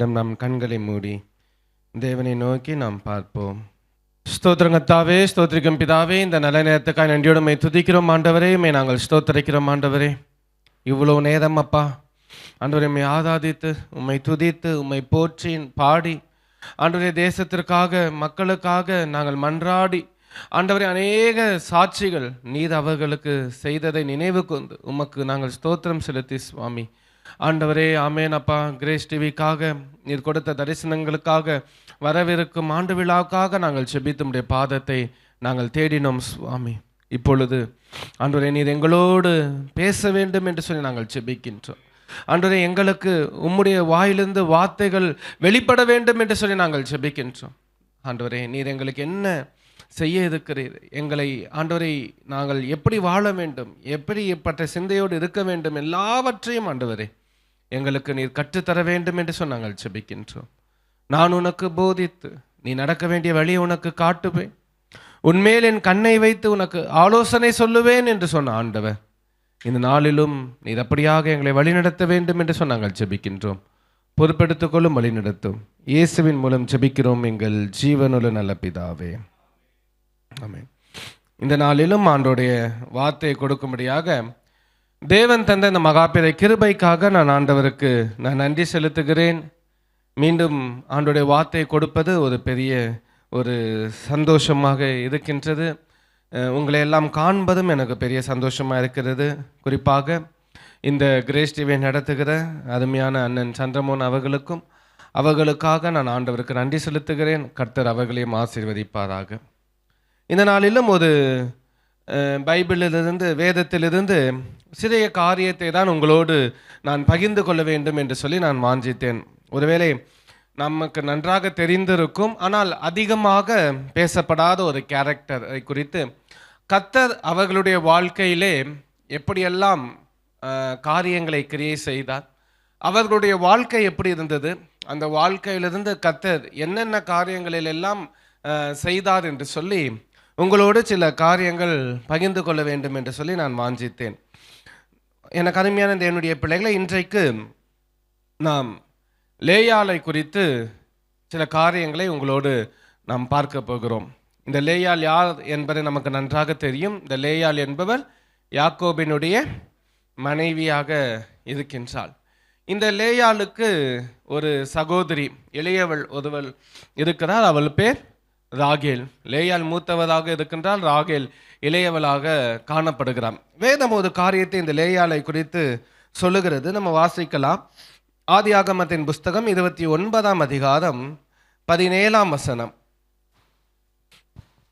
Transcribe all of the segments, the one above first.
நிமிடம் நாம் கண்களை மூடி தேவனை நோக்கி நாம் பார்ப்போம். ஸ்தோத்திரம் கர்த்தாவே, ஸ்தோத்திரிக்கும் பிதாவே, இந்த நல்ல நேரத்துக்காக நன்றியோடு உம்மை துதிக்கிறோம் ஆண்டவரே. உம்மை நாங்கள் ஸ்தோத்திரிக்கிறோம் ஆண்டவரே. இவ்வளோ நேரம் அப்பா ஆண்டவரை உம்மை ஆராதித்து உம்மை துதித்து உம்மை போற்றி பாடி ஆண்டவரே தேசத்திற்காக மக்களுக்காக நாங்கள் மன்றாடி ஆண்டவரே அநேக சாட்சிகள் நீர் அவர்களுக்கு செய்ததை நினைவு கொண்டு உமக்கு நாங்கள் ஸ்தோத்திரம் செலுத்தி சுவாமி ஆண்டவரே. ஆமேன் அப்பா. கிரேஸ் டிவிக்காக நீர் கொடுத்த தரிசனங்களுக்காக வரவிருக்கும் ஆண்டு விழாவுக்காக நாங்கள் செபித்துடைய பாதத்தை நாங்கள் தேடினோம் சுவாமி. இப்பொழுது ஆண்டவரே நீர் எங்களோடு பேச வேண்டும் என்று சொல்லி நாங்கள் செபிக்கின்றோம் ஆண்டவரே. எங்களுக்கு உம்முடைய வாயிலிருந்து வார்த்தைகள் வெளிப்பட வேண்டும் என்று சொல்லி நாங்கள் செபிக்கின்றோம் ஆண்டவரே. நீர் எங்களுக்கு என்ன செய்ய இருக்கிறீர், எங்களை ஆண்டவரை நாங்கள் எப்படி வாழ வேண்டும், எப்படிப்பட்ட சிந்தையோடு இருக்க வேண்டும், எல்லாவற்றையும் ஆண்டவரே எங்களுக்கு நீர் கற்றுத்தர வேண்டும் என்று சொல்லி நாங்கள் செபிக்கின்றோம். நான் உனக்கு போதித்து நீ நடக்க வேண்டிய வழியை உனக்கு காட்டுவேன், உன்மேல் என் கண்ணை வைத்து உனக்கு ஆலோசனை சொல்லுவேன் என்று சொன்ன ஆண்டவர், இந்த நாளிலும் நீர் அப்படியாக எங்களை வழிநடத்த வேண்டும் என்று சொன்ன நாங்கள் செபிக்கின்றோம். பொறுப்பெடுத்துக்கொள்ளும் வழிநடத்தும் இயேசுவின் மூலம் செபிக்கிறோம் எங்கள் ஜீவனுள்ள நல்ல பிதாவே, ஆமென். இந்த நாளிலும் ஆண்டோடைய வார்த்தையை கொடுக்கும்படியாக தேவன் தந்த இந்த மகாபெரிய கிருபைக்காக நான் ஆண்டவருக்கு நான் நன்றி செலுத்துகிறேன். மீண்டும் ஆண்டோடைய வார்த்தையை கொடுப்பது ஒரு பெரிய ஒரு சந்தோஷமாக இருக்கின்றது. உங்களை எல்லாம் காண்பதும் எனக்கு பெரிய சந்தோஷமாக இருக்கிறது. குறிப்பாக இந்த கிரேஸ் டிவியை நடத்துகிற அருமையான அண்ணன் சந்திரமோகன் அவர்களுக்காக நான் ஆண்டவருக்கு நன்றி செலுத்துகிறேன். கர்த்தர் அவர்களையும் ஆசீர்வதிப்பாராக. இந்த நாளிலும் ஒரு பைபிளிலிருந்து வேதத்திலிருந்து சிறிய காரியத்தை தான் உங்களோடு நான் பகிர்ந்து கொள்ள வேண்டும் என்று சொல்லி நான் வாஞ்சித்தேன். ஒருவேளை நமக்கு நன்றாக தெரிந்திருக்கும், ஆனால் அதிகமாக பேசப்படாத ஒரு கேரக்டரை குறித்து கர்த்தர் அவர்களுடைய வாழ்க்கையிலே எப்படியெல்லாம் காரியங்களை கிரியேட் செய்தார், அவர்களுடைய வாழ்க்கை எப்படி இருந்தது, அந்த வாழ்க்கையிலிருந்து கர்த்தர் என்னென்ன காரியங்களில் எல்லாம் செய்தார் என்று சொல்லி உங்களோடு சில காரியங்கள் பகிர்ந்து கொள்ள வேண்டும் என்று சொல்லி நான் வாஞ்சித்தேன். எனக்கு அருமையான என்னுடைய பிள்ளைகளை, இன்றைக்கு நாம் லேயாளை குறித்து சில காரியங்களை உங்களோடு நாம் பார்க்க போகிறோம். இந்த லேயாள் யார் என்பதை நமக்கு நன்றாக தெரியும். இந்த லேயாள் என்பவர் யாக்கோபினுடைய மனைவியாக இருக்கின்றாள். இந்த லேயாளுக்கு ஒரு சகோதரி இளையவள் ஒருவள் இருக்கிறார். அவள் பேர் ராகேல். லேயாள் மூத்தவளாக இருக்கின்றால், ராகேல் இளையவளாக காணப்படுகிறார். வேதம் ஒரு காரியத்தை இந்த லேயாளை குறித்து சொல்லுகிறது. நம்ம வாசிக்கலாம். ஆதியாகமத்தின் புஸ்தகம் 29ஆம் அதிகாரம் 17ஆம் வசனம்.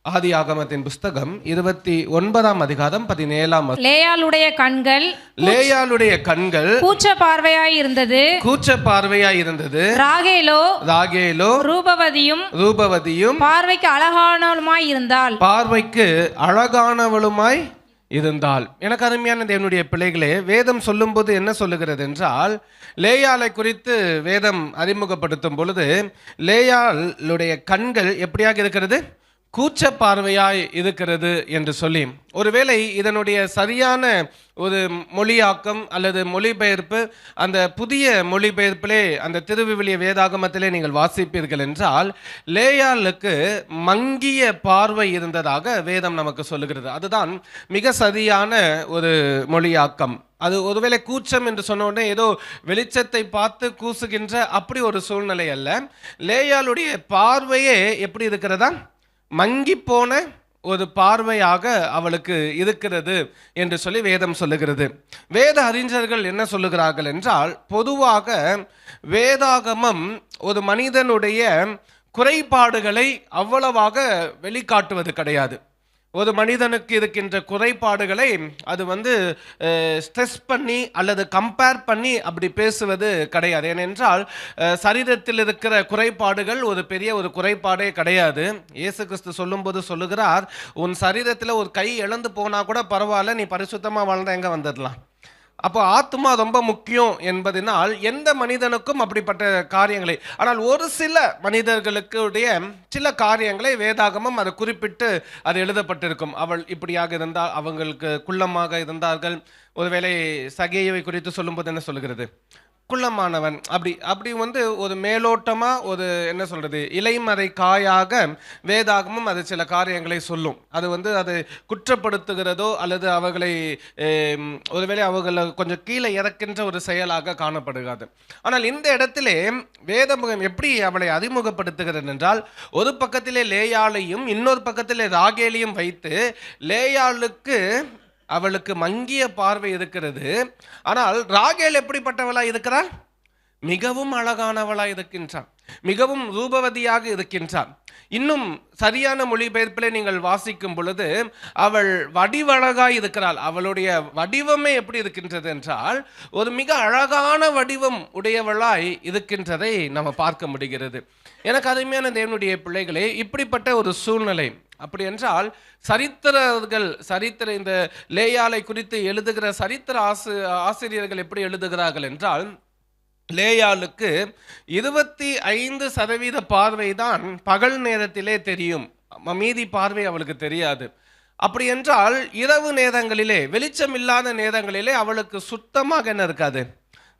ஆதியாகமத்தின் புஸ்தகம் 29ஆம் அதிகாரம் 17ஆம் வசனம். லேயாளுடைய கண்கள் கூச்ச பார்வையாய் இருந்தது. ராகேலோ ரூபவதியும் பார்வைக்கு அழகானவளுமாய் இருந்தால். எனக்கு அருமையான தேவனுடைய பிள்ளைகளே, வேதம் சொல்லும்போது என்ன சொல்லுகிறது என்றால், லேயாளை குறித்து வேதம் அறிமுகப்படுத்தும் பொழுது லேயாளுடைய கண்கள் எப்படியாக இருக்கிறது, கூச்ச பார்வையாய் இருக்கிறது என்று சொல்லி, ஒருவேளை இதனுடைய சரியான ஒரு மொழியாக்கம் அல்லது மொழிபெயர்ப்பு அந்த புதிய மொழிபெயர்ப்பிலே அந்த திருவிவிலிய வேதாகமத்திலே நீங்கள் வாசிப்பீர்கள் என்றால், லேயாளுக்கு மங்கிய பார்வை இருந்ததாக வேதம் நமக்கு சொல்லுகிறது. அதுதான் மிக சரியான ஒரு மொழியாக்கம். அது ஒருவேளை கூச்சம் என்று சொன்ன உடனே ஏதோ வெளிச்சத்தை பார்த்து கூசுகின்ற அப்படி ஒரு சூழ்நிலை அல்ல. லேயாளுடைய பார்வையே எப்படி இருக்கிறதா, மங்கி போன ஒரு பார்வையாக அவளுக்கு இருக்கிறது என்று சொல்லி வேதம் சொல்லுகிறது. வேத அறிஞர்கள் என்ன சொல்லுகிறார்கள் என்றால், பொதுவாக வேதாகமம் ஒரு மனிதனுடைய குறைபாடுகளை அவ்வளவாக வெளிக்காட்டுவது கிடையாது. ஒரு மனிதனுக்கு இருக்கின்ற குறைபாடுகளை அது ஸ்ட்ரெஸ் பண்ணி அல்லது கம்பேர் பண்ணி அப்படி பேசுவது கிடையாது. ஏனென்றால் சரீரத்தில் இருக்கிற குறைபாடுகள் ஒரு பெரிய ஒரு குறைபாடே கிடையாது. இயேசு கிறிஸ்து சொல்லும்போது சொல்லுகிறார், உன் சரீரத்தில் ஒரு கை இழந்து போனா கூட பரவாயில்ல, நீ பரிசுத்தமாக வாழ்ந்தா எங்க வந்துடலாம். அப்போ ஆத்மா ரொம்ப முக்கியம் என்பதனால் எந்த மனிதனுக்கும் அப்படிப்பட்ட காரியங்களை, ஆனால் ஒரு சில மனிதர்களுடைய சில காரியங்களை வேதாகமம் அது குறிப்பிட்டு அது எழுதப்பட்டிருக்கும். அவள் இப்படியாக இருந்தால், அவங்களுக்கு குள்ளமாக இருந்தார்கள். ஒருவேளை சகேயை குறித்து சொல்லும்போது என்ன சொல்லுகிறது, குள்ளமானவன், அப்படி அப்படி வந்து ஒரு மேலோட்டமா ஒரு என்ன சொல்றது, இலைமறை காயாக வேதாகமும் அது சில காரியங்களை சொல்லும். அது வந்து அது குற்றப்படுத்துகிறதோ அல்லது அவர்களை ஒருவேளை அவர்களை கொஞ்சம் கீழே இறக்கின்ற ஒரு செயலாக காணப்படுகிறது. ஆனால் இந்த இடத்திலே வேதமுகம் எப்படி அவளை அறிமுகப்படுத்துகிறது என்றால், ஒரு பக்கத்திலே லேயாளையும் இன்னொரு பக்கத்திலே ராகேலையும் வைத்து, லேயாளுக்கு அவளுக்கு மங்கிய பார்வை இருக்கிறது. ஆனால் ராகேல் எப்படிப்பட்டவளா இருக்கிறாள்? மிகவும் அழகானவளா இருக்கின்றாள், மிகவும் ரூபவதியாக இருக்கின்றாள். இன்னும் சரியான மொழிபெயர்ப்பிலே நீங்கள் வாசிக்கும் பொழுது அவள் வடிவழகாய் இருக்கிறாள். அவளுடைய வடிவமே எப்படி இருக்கின்றது என்றால், ஒரு மிக அழகான வடிவம் உடையவளாய் இருக்கின்றதை நம்ம பார்க்க முடிகிறது. எனக்கு அருமையான தேவனுடைய பிள்ளைகளே, இப்படிப்பட்ட ஒரு சூழ்நிலை அப்படி என்றால், சரித்திர இந்த லேயாளை குறித்து எழுதுகிற சரித்திர ஆசிரியர்கள் எப்படி எழுதுகிறார்கள் என்றால், லேயாளுக்கு 25% பார்வை தான் பகல் நேரத்திலே தெரியும், மீதி பார்வை அவளுக்கு தெரியாது. அப்படி என்றால் இரவு நேரங்களிலே, வெளிச்சம் இல்லாத நேரங்களிலே அவளுக்கு சுத்தமாக என்ன இருக்காது,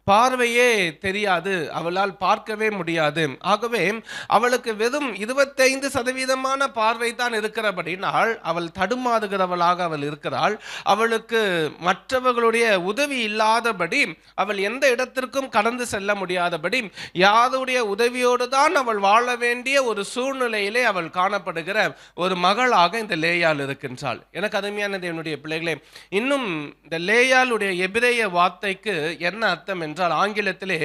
பார்வையே தெரியாது, அவளால் பார்க்கவே முடியாது. ஆகவே அவளுக்கு வெறும் 25% பார்வை தான் இருக்கிறபடினால் அவள் தடுமாறுகிறவளாக அவள் இருக்கிறாள். அவளுக்கு மற்றவர்களுடைய உதவி இல்லாதபடி, அவள் எந்த இடத்திற்கும் கடந்து செல்ல முடியாதபடி, யாருடைய உதவியோடு தான் அவள் வாழ வேண்டிய ஒரு சூழ்நிலையிலே அவள் காணப்படுகிற ஒரு மகளாக இந்த லேயாள் இருக்கின்றாள். எனக்கு அருமையான தேவனுடைய பிள்ளைகளே, இன்னும் இந்த லேயாளுடைய எபிரேய வார்த்தைக்கு என்ன அர்த்தம் என்றால், ஆங்கிலத்திலே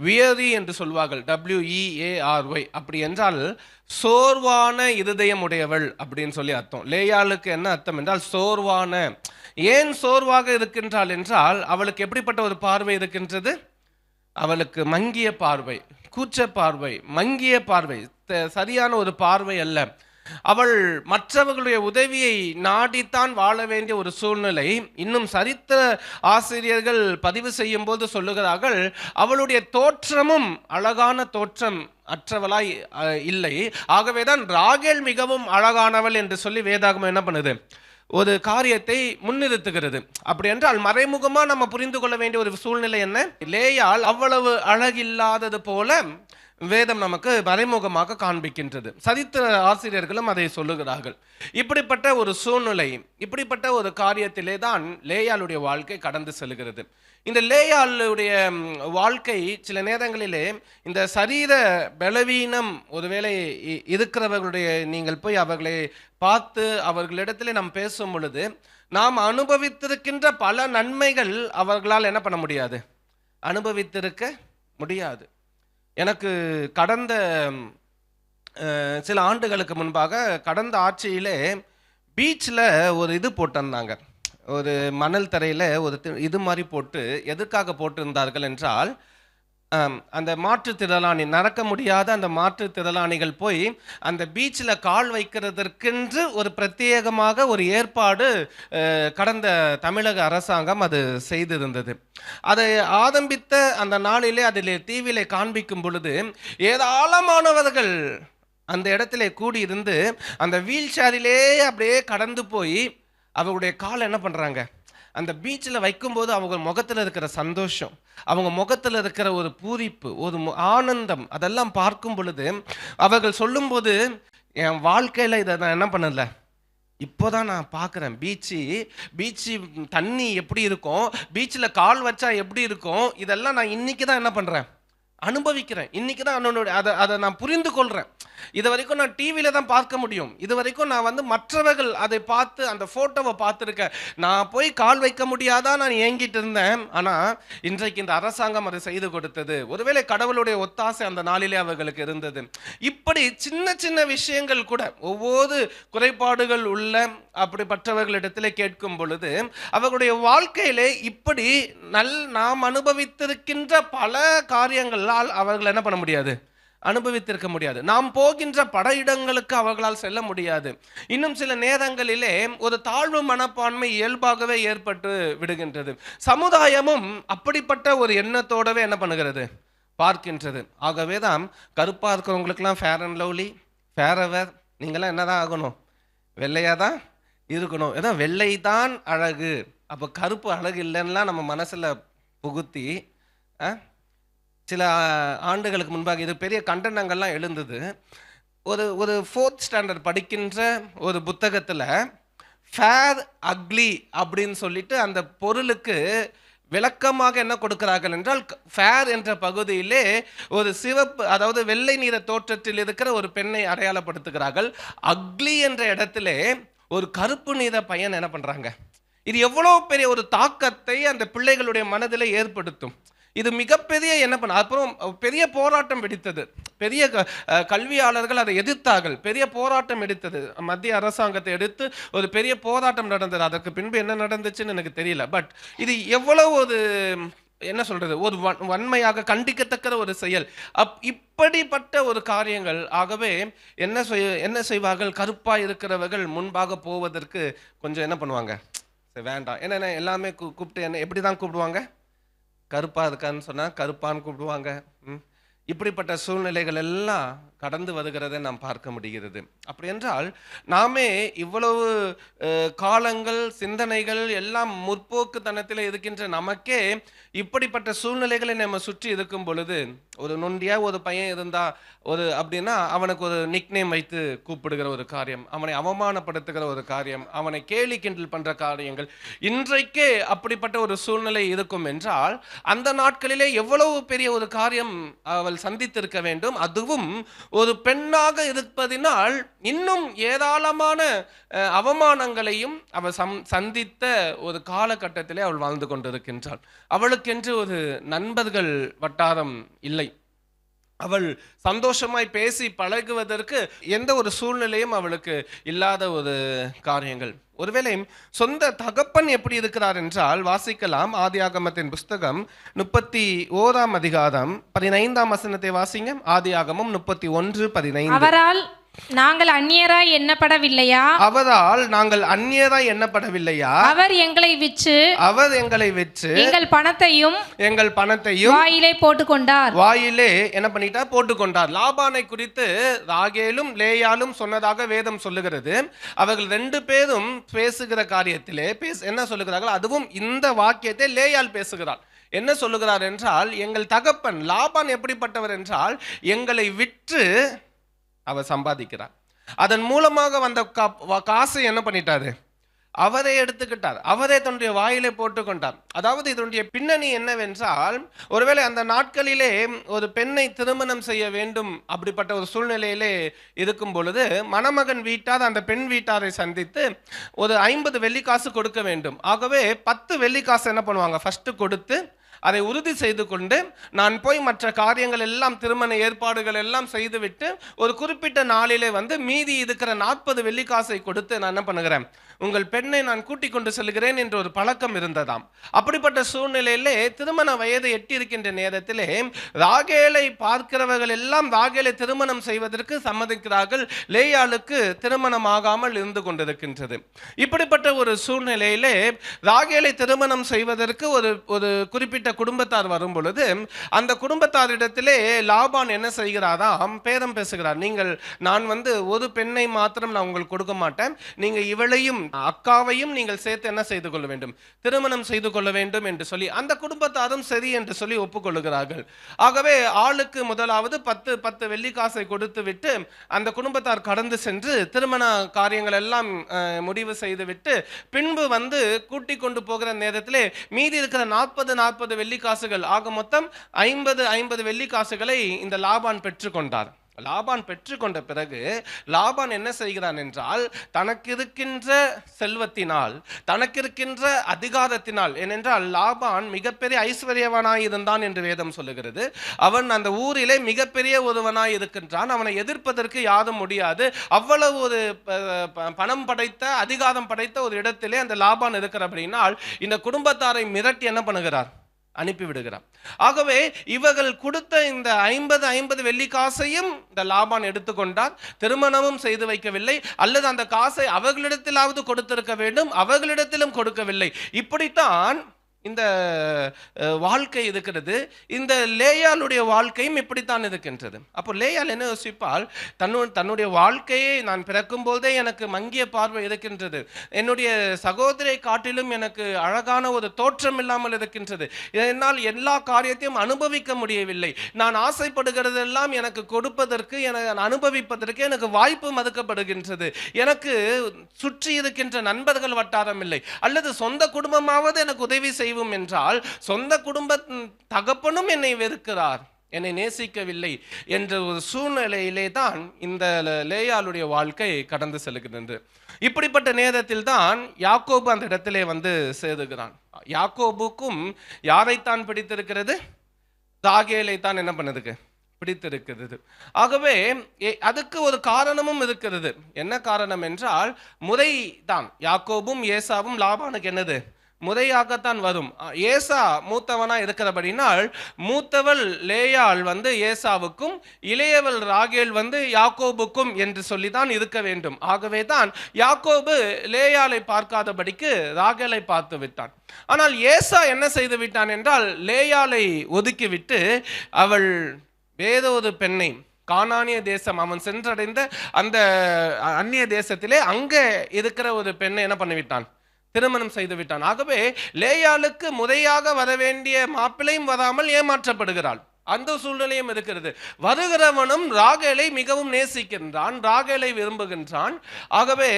வியரி என்று சொல்வார்கள், WEARY. அப்படி என்றால் சோர்வான இருதயம் உடையவள் அப்படின்னு சொல்லி அர்த்தம். லேயாளுக்கு என்ன அர்த்தம் என்றால் சோர்வான. ஏன் சோர்வாக இருக்கின்றாள் என்றால், அவளுக்கு எப்படிப்பட்ட ஒரு பார்வை இருக்கின்றது? அவளுக்கு மங்கிய பார்வை, கூச்ச பார்வை, மங்கிய பார்வை, சரியான ஒரு பார்வை அல்ல. அவள் மற்றவர்களுடைய உதவியை நாடித்தான் வாழ வேண்டிய ஒரு சூழ்நிலை. இன்னும் சரித்திர ஆசிரியர்கள் பதிவு செய்யும் போது சொல்லுகிறார்கள், அவளுடைய தோற்றமும் அழகான தோற்றம் அற்றவளாய் இல்லை. ஆகவேதான் ராகேல் மிகவும் அழகானவள் என்று சொல்லி வேதாகமம் என்ன பண்ணுது, ஒரு காரியத்தை முன்னிறுத்துகிறது. அப்படி என்றால் மறைமுகமா நம்ம புரிந்து கொள்ள வேண்டிய ஒரு சூழ்நிலை என்ன, லேயாள் அவ்வளவு அழகில்லாதது போல வேதம் நமக்கு மறைமுகமாக காண்பிக்கின்றது. சரித்திர ஆசிரியர்களும் அதை சொல்லுகிறார்கள். இப்படிப்பட்ட ஒரு சூழ்நிலை, இப்படிப்பட்ட ஒரு காரியத்திலே தான் லேயாளுடைய வாழ்க்கை கடந்து செல்கிறது. இந்த லேயாளுடைய வாழ்க்கை சில நேரங்களிலே இந்த சரீர பலவீனம் ஒருவேளை இருக்கிறவர்களுடைய, நீங்கள் போய் அவர்களை பார்த்து அவர்களிடத்திலே நாம் பேசும் பொழுது, நாம் அனுபவித்திருக்கின்ற பல நன்மைகள் அவர்களால் என்ன பண்ண முடியாது, அனுபவித்திருக்க முடியாது. எனக்கு கடந்த சில ஆண்டுகளுக்கு முன்பாக, கடந்த ஆட்சியிலே பீச்சில் ஒரு இது போட்டிருந்தாங்க, ஒரு மணல் தரையில் ஒரு இது மாதிரி போட்டு, எதுக்காக போட்டிருந்தார்கள் என்றால், அந்த மாற்றுத்திறனாளி, நடக்க முடியாத அந்த மாற்றுத்திறனாளிகள் போய் அந்த பீச்சில் கால் வைக்கிறதற்கென்று ஒரு பிரத்யேகமாக ஒரு ஏற்பாடு கடந்த தமிழக அரசாங்கம் அது செய்திருந்தது. அதை ஆரம்பித்த அந்த நாளிலே அதில் டிவியிலே காண்பிக்கும் பொழுது ஏராளமானவர்கள் அந்த இடத்துல கூடியிருந்து அந்த வீல் சேரிலே அப்படியே கடந்து போய் அவங்களுடைய காலை என்ன பண்ணுறாங்க, அந்த பீச்சில் வைக்கும்போது அவங்க முகத்தில் இருக்கிற சந்தோஷம், அவங்க முகத்தில் இருக்கிற ஒரு பூரிப்பு, ஒரு ஆனந்தம், அதெல்லாம் பார்க்கும் பொழுது அவர்கள் சொல்லும்போது, என் வாழ்க்கையில் இதை நான் என்ன பண்ணல, இப்போதான் நான் பார்க்குறேன். பீச்சு தண்ணி எப்படி இருக்கும், பீச்சில் கால் வச்சா எப்படி இருக்கும், இதெல்லாம் நான் இன்னைக்கு தான் என்ன பண்ணுறேன், அனுபவிக்கிறேன். இன்னைக்கு தான் அதை நான் புரிந்து கொள்கிறேன். இது வரைக்கும் நான் டிவியில் தான் பார்க்க முடியும். இது வரைக்கும் நான் மற்றவர்கள் அதை பார்த்து அந்த ஃபோட்டோவை பார்த்துருக்கேன். நான் போய் கால் வைக்க முடியாதா நான் ஏங்கிட்டு இருந்தேன். ஆனால் இன்றைக்கு இந்த அரசாங்கம் அதை செய்து கொடுத்தது. ஒருவேளை கடவுளுடைய ஒத்தாசை அந்த நாளிலே அவர்களுக்கு இருந்தது. இப்படி சின்ன சின்ன விஷயங்கள் கூட, ஒவ்வொரு குறைபாடுகள் உள்ள அப்படிப்பட்டவர்களிடத்தில் கேட்கும் பொழுது அவர்களுடைய வாழ்க்கையிலே இப்படி நாம் அனுபவித்திருக்கின்ற பல காரியங்களால் அவர்கள் என்ன பண்ண முடியாது, அனுபவித்திருக்க முடியாது. நாம் போகின்ற பட இடங்களுக்கு அவர்களால் செல்ல முடியாது. இன்னும் சில நேரங்களிலே ஒரு தாழ்வு மனப்பான்மை இயல்பாகவே ஏற்பட்டு விடுகின்றது. சமுதாயமும் அப்படிப்பட்ட ஒரு எண்ணத்தோடவே என்ன பண்ணுகிறது, பார்க்கின்றது. ஆகவே தான் கருப்பாக இருக்கிறவங்களுக்கெல்லாம் ஃபேர் அண்ட் லவ்லி, ஃபேரவர், நீங்களாம் என்னதான் ஆகணும், வெள்ளையாக தான் இருக்கணும். ஏதோ வெள்ளை தான் அழகு, அப்போ கருப்பு அழகு இல்லைன்னா நம்ம மனசில் புகுத்தி சில ஆண்டுகளுக்கு முன்பாக இது பெரிய கண்டனங்கள்லாம் எழுந்தது. ஒரு 4th ஸ்டாண்டர்ட் படிக்கின்ற ஒரு புத்தகத்தில் ஃபேர் அக்லி அப்படின்னு சொல்லிட்டு அந்த பொருளுக்கு விளக்கமாக என்ன கொடுக்கிறார்கள் என்றால், ஃபேர் என்ற பகுதியிலே ஒரு சிவப்பு, அதாவது வெள்ளை நிற தோற்றத்தில் இருக்கிற ஒரு பெண்ணை அடையாளப்படுத்துகிறார்கள். அக்லி என்ற இடத்திலே ஒரு கருப்பு நிற பையன் என்ன பண்றாங்க. இது எவ்வளோ பெரிய ஒரு தாக்கத்தை அந்த பிள்ளைகளுடைய மனதில் ஏற்படுத்தும். இது மிகப்பெரிய என்ன பண்ண, அப்புறம் பெரிய போராட்டம் வெடித்தது. பெரிய கல்வியாளர்கள் அதை எதிர்த்தார்கள். பெரிய போராட்டம் எடுத்தது. மத்திய அரசாங்கத்தை எடுத்து ஒரு பெரிய போராட்டம் நடந்தது. அதற்கு பின்பு என்ன நடந்துச்சுன்னு எனக்கு தெரியல. பட் இது எவ்வளவு ஒரு என்ன சொல்றது, ஒரு வன்மையாக கண்டிக்கத்தக்க ஒரு செயல். இப்படிப்பட்ட ஒரு காரியங்கள். ஆகவே என்ன செய்வார்கள், கருப்பா இருக்கிறவர்கள் முன்பாக போவதற்கு கொஞ்சம் என்ன பண்ணுவாங்க, வேண்டாம். ஏன்னா எல்லாமே கூப்பிட்டு என்ன எப்படி தான் கூப்பிடுவாங்க, கருப்பா இருக்கான்னு சொன்னா கருப்பான்னு கூப்பிடுவாங்க. இப்படிப்பட்ட சூழ்நிலைகள் எல்லாம் கடந்து வருகிறதை நாம் பார்க்க முடிகிறது. அப்படி என்றால் நாமே இவ்வளவு காலங்கள், சிந்தனைகள் எல்லாம் முற்போக்குத்தனத்தில் இருக்கின்ற நமக்கே இப்படிப்பட்ட சூழ்நிலைகளை நம்ம சுற்றி இருக்கும் பொழுது, ஒரு நொண்டியா ஒரு பையன் இருந்தா அப்படின்னா அவனுக்கு ஒரு நிக்நேம் வைத்து கூப்பிடுகிற ஒரு காரியம், அவனை அவமானப்படுத்துகிற ஒரு காரியம், அவனை கேலி கிண்டல் பண்ற காரியங்கள் இன்றைக்கே அப்படிப்பட்ட ஒரு சூழ்நிலை இருக்கும் என்றால், அந்த நாட்களிலே எவ்வளவு பெரிய ஒரு காரியம் அவள் சந்தித்திருக்க வேண்டும். அதுவும் ஒரு பெண்ணாக இருப்பதினால் இன்னும் ஏராளமான அவமானங்களையும் அவள் சந்தித்த ஒரு காலகட்டத்திலே அவள் வாழ்ந்து கொண்டிருக்கின்றாள். அவளுக்கென்று ஒரு நண்பர்கள் வட்டாரம் இல்லை. அவள் சந்தோஷமாய் பேசி பழகுவதற்கு எந்த ஒரு சூழ்நிலையும் அவளுக்கு இல்லாத ஒரு காரியங்கள். ஒருவேளை சொந்த தகப்பன் எப்படி இருக்கிறார் என்றால் வாசிக்கலாம். ஆதியாகமத்தின் புஸ்தகம் 31ஆம் அதிகாரம் 15ஆம் வசனத்தை வாசிங்க. ஆதியாகமம் 31:15. அவரால் நாங்கள் அந்நியராய் எண்ணப்படவில்லையா? அவரால் நாங்கள் அந்நியராய் எண்ணப்படவில்லையா? அவர் எங்களை விற்று எங்கள் பணத்தையும் வாயிலே போட்டுக்கொண்டார். வாயிலே என்ன பண்ணிட்டார், போட்டுக்கொண்டார். லாபானை குறித்து ராகேலும் லேயாலும் சொன்னதாக வேதம் சொல்லுகிறது. அவர்கள் 2 பேரும் பேசுகிற காரியத்திலே என்ன சொல்லுகிறார்கள், அதுவும் இந்த வாக்கியத்தை லேயால் பேசுகிறார். என்ன சொல்லுகிறார் என்றால், எங்கள் தகப்பன் லாபான் எப்படிப்பட்டவர் என்றால், எங்களை விற்று அவர் சம்பாதிக்கிறார். அதன் மூலமாக வந்த காசை என்ன பண்ணிட்டாரு, அவரே எடுத்துக்கிட்டார். அவரே தன்னுடைய வாயிலே போட்டுக்கொண்டார். அதாவது இதனுடைய பின்னணி என்னவென்றால், ஒருவேளை அந்த நாட்களிலே ஒரு பெண்ணை திருமணம் செய்ய வேண்டும் அப்படிப்பட்ட ஒரு சூழ்நிலையிலே இருக்கும் பொழுது மணமகன் வீட்டார் அந்த பெண் வீட்டாரை சந்தித்து ஒரு 50 வெள்ளிக்காசு கொடுக்க வேண்டும். ஆகவே 10 வெள்ளிக்காசு என்ன பண்ணுவாங்க, ஃபர்ஸ்ட் கொடுத்து அதை உறுதி செய்து கொண்டு, நான் போய் மற்ற காரியங்கள் எல்லாம், திருமண ஏற்பாடுகள் எல்லாம் செய்துவிட்டு ஒரு குறிப்பிட்ட நாளிலே வந்து மீதி இருக்கிற 40 வெள்ளிக்காசை கொடுத்து நான் என்ன பண்ணுகிறேன், உங்கள் பெண்ணை நான் கூட்டிக் கொண்டு செல்கிறேன் என்ற ஒரு பழக்கம் இருந்ததாம். அப்படிப்பட்ட சூழ்நிலையிலே திருமண வயது எட்டி இருக்கின்ற நேரத்திலே ராகேலை பார்க்கிறவர்கள் எல்லாம் ராகேலை திருமணம் செய்வதற்கு சம்மதிக்கிறார்கள். லேயாளுக்கு திருமணம் ஆகாமல் இருந்து கொண்டிருக்கின்றது. இப்படிப்பட்ட ஒரு சூழ்நிலையிலே ராகேலை திருமணம் செய்வதற்கு ஒரு குறிப்பிட்ட குடும்பத்தார் வரும் பொழுது அந்த குடும்பத்தாரிடத்திலே லாபான் என்ன செய்கிறாராம், பேரம் பேசுகிறார். நான் வந்து ஒரு பெண்ணை மாத்திரம் நான் உங்களுக்கு கொடுக்க மாட்டேன், நீங்க இவளையும் அக்காவையும் நீங்கள் சேர்த்து என்ன செய்து கொள்ள வேண்டும், திருமணம் செய்து கொள்ள வேண்டும் என்று சொல்லி அந்த குடும்பத்தாரும் சரி என்று சொல்லி ஒப்புக்கொள்ளுகிறார்கள். ஆகவே ஆளுக்கு முதலாவது 10 வெள்ளிக்காசை கொடுத்து விட்டு அந்த குடும்பத்தார் கடந்து சென்று திருமண காரியங்கள் எல்லாம் முடிவு செய்து விட்டு பின்பு வந்து கூட்டிக் கொண்டு போகிற நேரத்திலே மீதி இருக்கிற 40 வெள்ளிக்காசுகள், ஆக மொத்தம் 50 வெள்ளிக்காசுகளை இந்த லாபான் பெற்றுக்கொண்டார். லாபான் பெற்றுக்கொண்ட பிறகு லாபான் என்ன செய்கிறான் என்றால், தனக்கு இருக்கின்ற செல்வத்தினால், தனக்கு இருக்கின்ற அதிகாரத்தினால், ஏனென்றால் லாபான் மிகப்பெரிய ஐஸ்வர்யவனாய் இருந்தான் என்று வேதம் சொல்லுகிறது. அவன் அந்த ஊரிலே மிகப்பெரிய ஒருவனாய் இருக்கின்றான். அவனை எதிர்ப்பதற்கு யாரும் முடியாது. அவ்வளவு ஒரு பணம் படைத்த, அதிகாரம் படைத்த ஒரு இடத்திலே அந்த லாபான் இருக்கிறபடினால் இந்த குடும்பத்தாரை மிரட்டி என்ன பண்ணுகிறார், அனுப்பிவிடுகிறார். ஆகவே இவர்கள் கொடுத்த இந்த 50 வெள்ளிக்காசையும் இந்த லாபான் எடுத்துக்கொண்டார். திருமணமும் செய்து வைக்கவில்லை, அல்லது அந்த காசை அவர்களிடத்திலாவது கொடுத்திருக்க வேண்டும், அவர்களிடத்திலும் கொடுக்கவில்லை. இப்படித்தான் இந்த வாழ்க்கை இருக்கிறது. இந்த லேயாளுடைய வாழ்க்கையும் இப்படித்தான் இருக்கின்றது. அப்போ லேயாள் என்ன யோசிப்பால், தன்னுடைய வாழ்க்கையை நான் பிறக்கும் போதே எனக்கு மங்கிய பார்வை இருக்கின்றது, என்னுடைய சகோதரியை காட்டிலும் எனக்கு அழகான ஒரு தோற்றம் இல்லாமல் இருக்கின்றது, என்னால் எல்லா காரியத்தையும் அனுபவிக்க முடியவில்லை, நான் ஆசைப்படுகிறதெல்லாம் எனக்கு கொடுப்பதற்கு எனக்கு அனுபவிப்பதற்கு எனக்கு வாய்ப்பு மறுக்கப்படுகின்றது, எனக்கு சுற்றி இருக்கின்ற நண்பர்கள் வட்டாரம் இல்லை, அல்லது சொந்த குடும்பமாவது எனக்கு உதவி செய்வோம் என்றால் சொந்த குடும்ப தகப்பனும் என்னை வெறுக்கிறார், என்னை நேசிக்கவில்லை என்ற ஒரு சூழ்நிலையிலே தான் இந்த லேயாளுடைய வாழ்க்கை கடந்து செல்கிறது. இப்படிப்பட்ட நேரத்தில் தான் யாக்கோபு அந்த இடத்திலே வந்து சேருகிறான். யாக்கோபுக்கும் யாரைத்தான் பிடித்திருக்கிறது? ராகேலை தான் என்ன பண்ணதுக்கு பிடித்திருக்கிறது. ஆகவே அதுக்கு ஒரு காரணமும் இருக்கிறது. என்ன காரணம் என்றால் முறை தான். யாக்கோபும் ஏசாவும் லாபானுக்கு என்னது முறையாகத்தான் வரும். ஏசா மூத்தவனா இருக்கிறபடினால் மூத்தவள் லேயாள் வந்து ஏசாவுக்கும், இளையவள் ராகேல் வந்து யாக்கோபுக்கும் என்று சொல்லிதான் இருக்க வேண்டும். ஆகவே தான் யாக்கோபு லேயாளை பார்க்காதபடிக்கு ராகேலை பார்த்து விட்டான். ஆனால் ஏசா என்ன செய்து விட்டான் என்றால், லேயாளை ஒதுக்கிவிட்டு அவள் வேறொரு பெண்ணை, கானானிய தேசம் அவன் சென்றடைந்த அந்த அந்நிய தேசத்திலே அங்கே இருக்கிற ஒரு பெண்ணை என்ன பண்ணிவிட்டான்? திருமணம் செய்து விட்டான். ஆகவே லேயாளுக்கு முறையாக வர வேண்டிய மாப்பிள்ளையும் வராமல் ஏமாற்றப்படுகிறாள். அந்த சூழ்நிலையும் இருக்கிறது. வருகிறவனும் ராகேலை மிகவும் நேசிக்கின்றான், ராகேலை விரும்புகின்றான். ஆகவே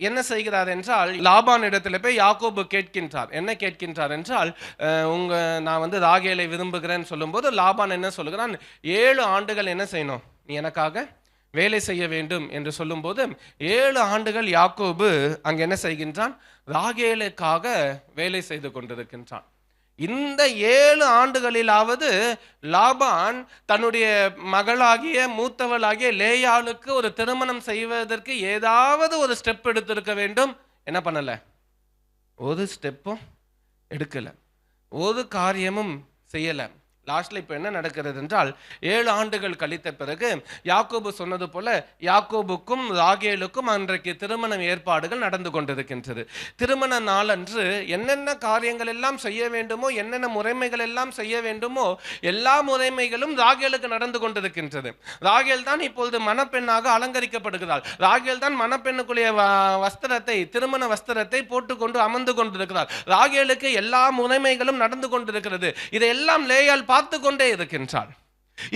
என்ன செய்கிறார் என்றால், லாபான் இடத்துல போய் யாக்கோபு கேட்கின்றார். என்ன கேட்கின்றார் என்றால், நான் வந்து ராகேலை விரும்புகிறேன்னு சொல்லும்போது லாபான் என்ன சொல்லுகிறான், 7 ஆண்டுகள் என்ன செய்யணும், நீ எனக்காக வேலை செய்ய வேண்டும் என்று சொல்லும்போது 7 ஆண்டுகள் யாக்கோபு அங்கு என்ன செய்கின்றான், ராகேலுக்காக வேலை செய்து கொண்டிருக்கின்றான். இந்த 7 ஆண்டுகளிலாவது லாபான் தன்னுடைய மகளாகிய மூத்தவளாகிய லேயாளுக்கு ஒரு திருமணம் செய்வதற்கு ஏதாவது ஒரு ஸ்டெப் எடுத்திருக்க வேண்டும். என்ன பண்ணல? ஒரு ஸ்டெப்பும் எடுக்கல, ஒரு காரியமும் செய்யல. லாஸ்ட்ல இப்போ என்ன நடக்கிறது என்றால், 7 ஆண்டுகள் கழித்த பிறகு யாக்கோபு சொன்னது போல யாக்கோபுக்கும் ராகேலுக்கும் அன்றைக்கு திருமண ஏற்பாடுகள் நடந்து கொண்டிருக்கின்றது. திருமண நாளன்று என்னென்ன காரியங்கள் எல்லாம் செய்ய வேண்டுமோ, என்னென்ன முறைமைகள் எல்லாம் செய்ய வேண்டுமோ எல்லா முறைமைகளும் ராகேலுக்கு நடந்து கொண்டிருக்கின்றது. ராகேல் தான் இப்பொழுது மணப்பெண்ணாக அலங்கரிக்கப்படுகிறாள். ராகேல் தான் மணப்பெண்ணுக்குரிய வஸ்திரத்தை, திருமண வஸ்திரத்தை போட்டுக்கொண்டு அமர்ந்து கொண்டிருக்கிறார். ராகேலுக்கு எல்லா முறைமைகளும் நடந்து கொண்டிருக்கிறது. இதையெல்லாம் லேயாள் பார்த்து கொண்டே இருக்கின்றாள்.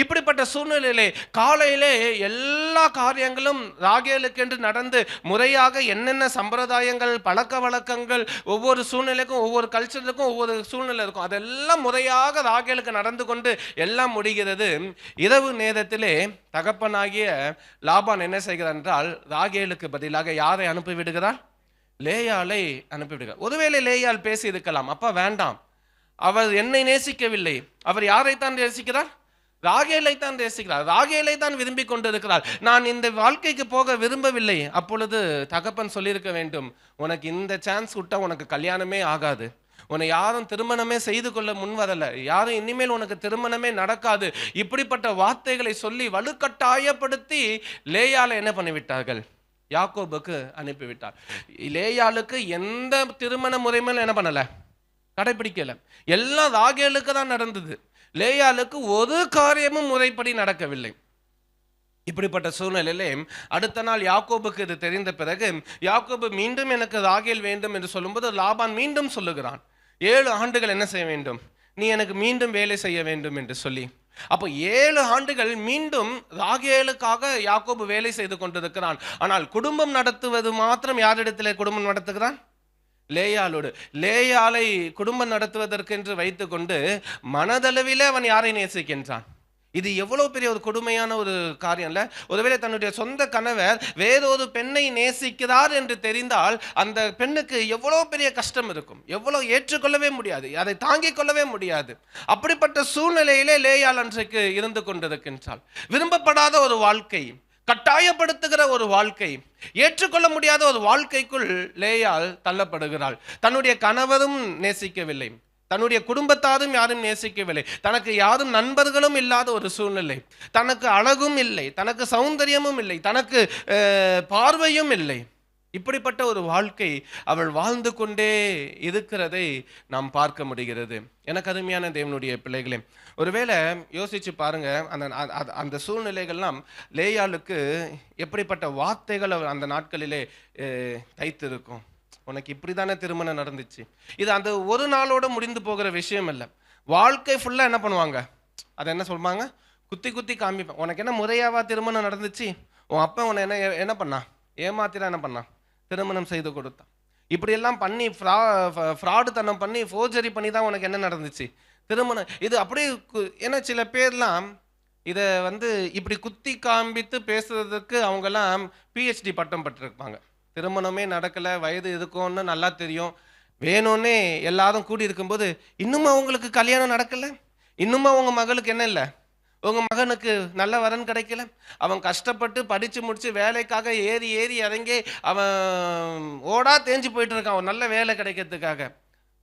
இப்படிப்பட்ட சூழ்நிலையிலே காலையிலே எல்லா காரியங்களும் ராகேலுக்கு என்று நடந்து முறையாக என்னென்ன சம்பிரதாயங்கள், பழக்க வழக்கங்கள், ஒவ்வொரு சூழ்நிலைக்கும் ஒவ்வொரு கல்ச்சருக்கும் ஒவ்வொரு சூழ்நிலை இருக்கும், அதெல்லாம் முறையாக ராகேலுக்கு நடந்து கொண்டு எல்லாம் முடிகிறது. இரவு நேரத்திலே தகப்பனாகிய லாபான் என்ன செய்கிறார் என்றால், ராகேலுக்கு பதிலாக யாரை அனுப்பிவிடுகிறார்? லேயாளை அனுப்பிவிடுகிறார். ஒருவேளை லேயாள் பேசி இருக்கலாம், அப்பா வேண்டாம், அவர் என்னை நேசிக்கவில்லை, அவர் யாரைத்தான் நேசிக்கிறார்? ராகேலை தான் நேசிக்கிறார், ராகேலை தான் விரும்பி கொண்டிருக்கிறார், நான் இந்த வாழ்க்கைக்கு போக விரும்பவில்லை. அப்பொழுது தகப்பன் சொல்லியிருக்க வேண்டும், உனக்கு இந்த சான்ஸ் விட்டா உனக்கு கல்யாணமே ஆகாது, உன்னை யாரும் திருமணமே செய்து கொள்ள முன் வரல, யாரும் இனிமேல் உனக்கு திருமணமே நடக்காது. இப்படிப்பட்ட வார்த்தைகளை சொல்லி வலுக்கட்டாயப்படுத்தி லேயாளை என்ன பண்ணிவிட்டார்கள்? யாக்கோபுக்கு அனுப்பிவிட்டார். லேயாளுக்கு எந்த திருமண முறைமையும் என்ன பண்ணல, கடைபிடிக்கல. எல்லாம் ராகேலுக்கு தான் நடந்தது. லேயாளுக்கு ஒரு காரியமும் முறைப்படி நடக்கவில்லை. இப்படிப்பட்ட சூழ்நிலையிலே அடுத்த நாள் யாக்கோபுக்கு இது தெரிந்த பிறகு யாக்கோபு மீண்டும் எனக்கு ராகேல் வேண்டும் என்று சொல்லும்போது லாபான் மீண்டும் சொல்லுகிறான், 7 ஆண்டுகள் என்ன செய்ய வேண்டும், நீ எனக்கு மீண்டும் வேலை செய்ய வேண்டும் என்று சொல்லி. அப்போ 7 ஆண்டுகள் மீண்டும் ராகேலுக்காக யாக்கோபு வேலை செய்து கொண்டிருக்கிறான். ஆனால் குடும்பம் நடத்துவது மாத்திரம் யாரிடத்திலே குடும்பம் நடத்துகிறான்? லேயாளோடு. லேயாளை குடும்பம் நடத்துவதற்கென்று வைத்துக்கொண்டு மனதளவிலே அவன் யாரை நேசிக்கின்றான்? இது எவ்வளவு பெரிய ஒரு கொடுமையான ஒரு காரியம் இல்ல? ஒருவேளை தன்னுடைய சொந்த கணவர் வேறொரு பெண்ணை நேசிக்கிறார் என்று தெரிந்தால் அந்த பெண்ணுக்கு எவ்வளவு பெரிய கஷ்டம் இருக்கும், எவ்வளவு ஏற்றுக்கொள்ளவே முடியாது, அதை தாங்கிக் கொள்ளவே முடியாது. அப்படிப்பட்ட சூழ்நிலையிலே லேயாள் அன்றைக்கு இருந்து கொண்டிருக்கின்றாள். விரும்பப்படாத ஒரு வாழ்க்கை, கட்டாயப்படுத்துகிற ஒரு வாழ்க்கை, ஏற்றுக்கொள்ள முடியாத ஒரு வாழ்க்கைக்குள் லேயாள் தள்ளப்படுகிறாள். தன்னுடைய கணவரும் நேசிக்கவில்லை, தன்னுடைய குடும்பத்தாரும் யாரும் நேசிக்கவில்லை, தனக்கு யாரும் நண்பர்களும் இல்லாத ஒரு சூழ்நிலை, தனக்கு அழகும் இல்லை, தனக்கு சௌந்தரியமும் இல்லை, தனக்கு பார்வையும் இல்லை. இப்படிப்பட்ட ஒரு வாழ்க்கை அவள் வாழ்ந்து கொண்டே இருக்கிறதை நாம் பார்க்க முடிகிறது. எனக்கு அருமையான தேவனுடைய பிள்ளைகளே, ஒருவேளை யோசிச்சு பாருங்க, அந்த சூழ்நிலைகள்லாம் லேயாளுக்கு எப்படிப்பட்ட வார்த்தைகள் அந்த நாட்களிலே தைத்திருக்கும். உனக்கு இப்படி தானே திருமணம் நடந்துச்சு. இது அந்த ஒரு நாளோட முடிந்து போகிற விஷயம் இல்லை. வாழ்க்கை ஃபுல்லாக என்ன பண்ணுவாங்க, அதை என்ன சொல்லுவாங்க, குத்தி குத்தி காமிப்பேன். உனக்கு என்ன முறையாவா திருமணம் நடந்துச்சு, உன் அப்பா உன்னை என்ன பண்ணா, ஏமாத்திரா என்ன பண்ணான், திருமணம் செய்து கொடுத்தான். இப்படியெல்லாம் பண்ணி ஃப்ராடு தனம் பண்ணி ஃபோர்ஜரி பண்ணி தான் உனக்கு என்ன நடந்துச்சு, திருமணம். இது அப்படியே ஏன்னா சில பேர்லாம் இதை இப்படி குத்தி காண்பித்து பேசுறதுக்கு அவங்கெல்லாம் பிஹெச்டி பட்டம் பட்டிருப்பாங்க. திருமணமே நடக்கலை, வயது இருக்கும்னு நல்லா தெரியும், வேணும்னே எல்லாரும் கூடி இருக்கும்போது இன்னுமா உங்களுக்கு கல்யாணம் நடக்கலை, இன்னுமா உங்கள் மகளுக்கு என்ன இல்லை, உங்கள் மகனுக்கு நல்ல வரன் கிடைக்கல, அவன் கஷ்டப்பட்டு படித்து முடித்து வேலைக்காக ஏறி இறங்கி அவன் ஓடா தேஞ்சு போயிட்டு இருக்கான் ஒரு நல்ல வேலை கிடைக்கிறதுக்காக.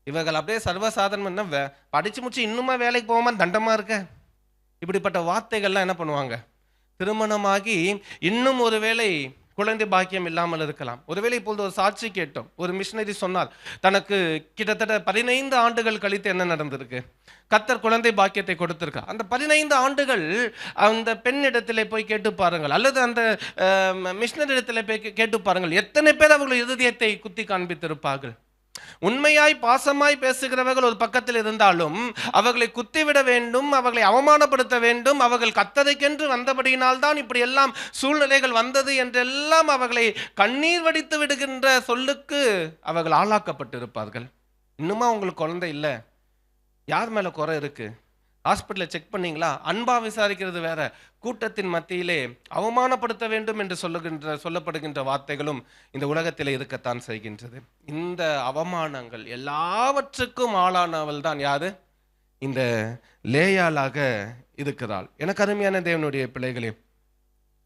இவர்கள் அப்படியே சர்வசாதாரணம் என்ன படித்து முடிச்சு இன்னுமா வேலைக்கு போகாம தண்டமாக இருக்க. இப்படிப்பட்ட வார்த்தைகள்லாம் என்ன பண்ணுவாங்க, திருமணமாகி இன்னும் ஒரு வேளை குழந்தை பாக்கியம் இல்லாமல் இருக்கலாம். ஒருவேளை இப்பொழுது ஒரு சாட்சி கேட்டோம், ஒரு மிஷனரி சொன்னார், தனக்கு கிட்டத்தட்ட 15 ஆண்டுகள் கழித்து என்ன நடந்திருக்கு, கர்த்தர் குழந்தை பாக்கியத்தை கொடுத்திருக்கா. அந்த 15 ஆண்டுகள் அந்த பெண்ணிடத்திலே போய் கேட்டு பாருங்கள், அல்லது அந்த மிஷனரி இடத்துல போய் கேட்டு பாருங்கள், எத்தனை பேர் அவர்கள் இருதயத்தை குத்தி காண்பித்திருப்பார்கள். உண்மையாய் பாசமாய் பேசுகிறவர்கள் ஒரு பக்கத்தில் இருந்தாலும் அவர்களை குத்திவிட வேண்டும், அவர்களை அவமானப்படுத்த வேண்டும், அவர்கள் கர்த்தருக்கென்று வந்தபடியினால் தான் இப்படி எல்லாம் சூழ்நிலைகள் வந்தது என்றெல்லாம் அவர்களை கண்ணீர் வடித்து விடுகின்ற சொல்லுக்கு அவர்கள் ஆளாக்கப்பட்டிருப்பார்கள். இன்னுமா உங்களுக்கு குழந்தை இல்லை, யார் மேல குறை இருக்கு, ஹாஸ்பிட்டலில் செக் பண்ணீங்களா, அன்பா விசாரிக்கிறது வேற, கூட்டத்தின் மத்தியிலே அவமானப்படுத்த வேண்டும் என்று சொல்லப்படுகின்ற வார்த்தைகளும் இந்த உலகத்திலே இருக்கத்தான் செய்கின்றது. இந்த அவமானங்கள் எல்லாவற்றுக்கும் ஆளானவள் தான் யாரு, இந்த லேயாளாக இருக்கிறாள். எனக்கு அருமையான தேவனுடைய பிள்ளைகளே,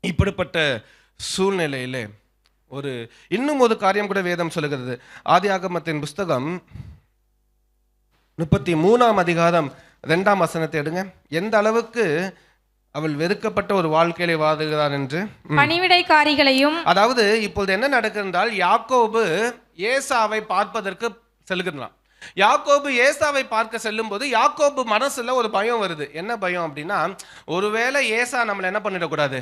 இப்படிப்பட்ட சூழ்நிலையிலே இன்னும் ஒரு காரியம் கூட வேதம் சொல்லுகிறது. ஆதியாகமத்தின் புஸ்தகம் 33ஆம் அதிகாரம் 2ஆம் வசனத்தை எடுங்க. எந்த அளவுக்கு அவள் வெறுக்கப்பட்ட ஒரு வாழ்க்கையிலே வாழுகிறார் என்று. பணிவிடைக்காரிகளையும், அதாவது இப்பொழுது என்ன நடக்கிறால், யாக்கோபு ஏசாவை பார்ப்பதற்கு செல்கிறான். யாக்கோபு ஏசாவை பார்க்க செல்லும் போது யாக்கோபு மனசுல ஒரு பயம் வருது. என்ன பயம் அப்படின்னா, ஒருவேளை ஏசா நம்மளை என்ன பண்ணிடக்கூடாது,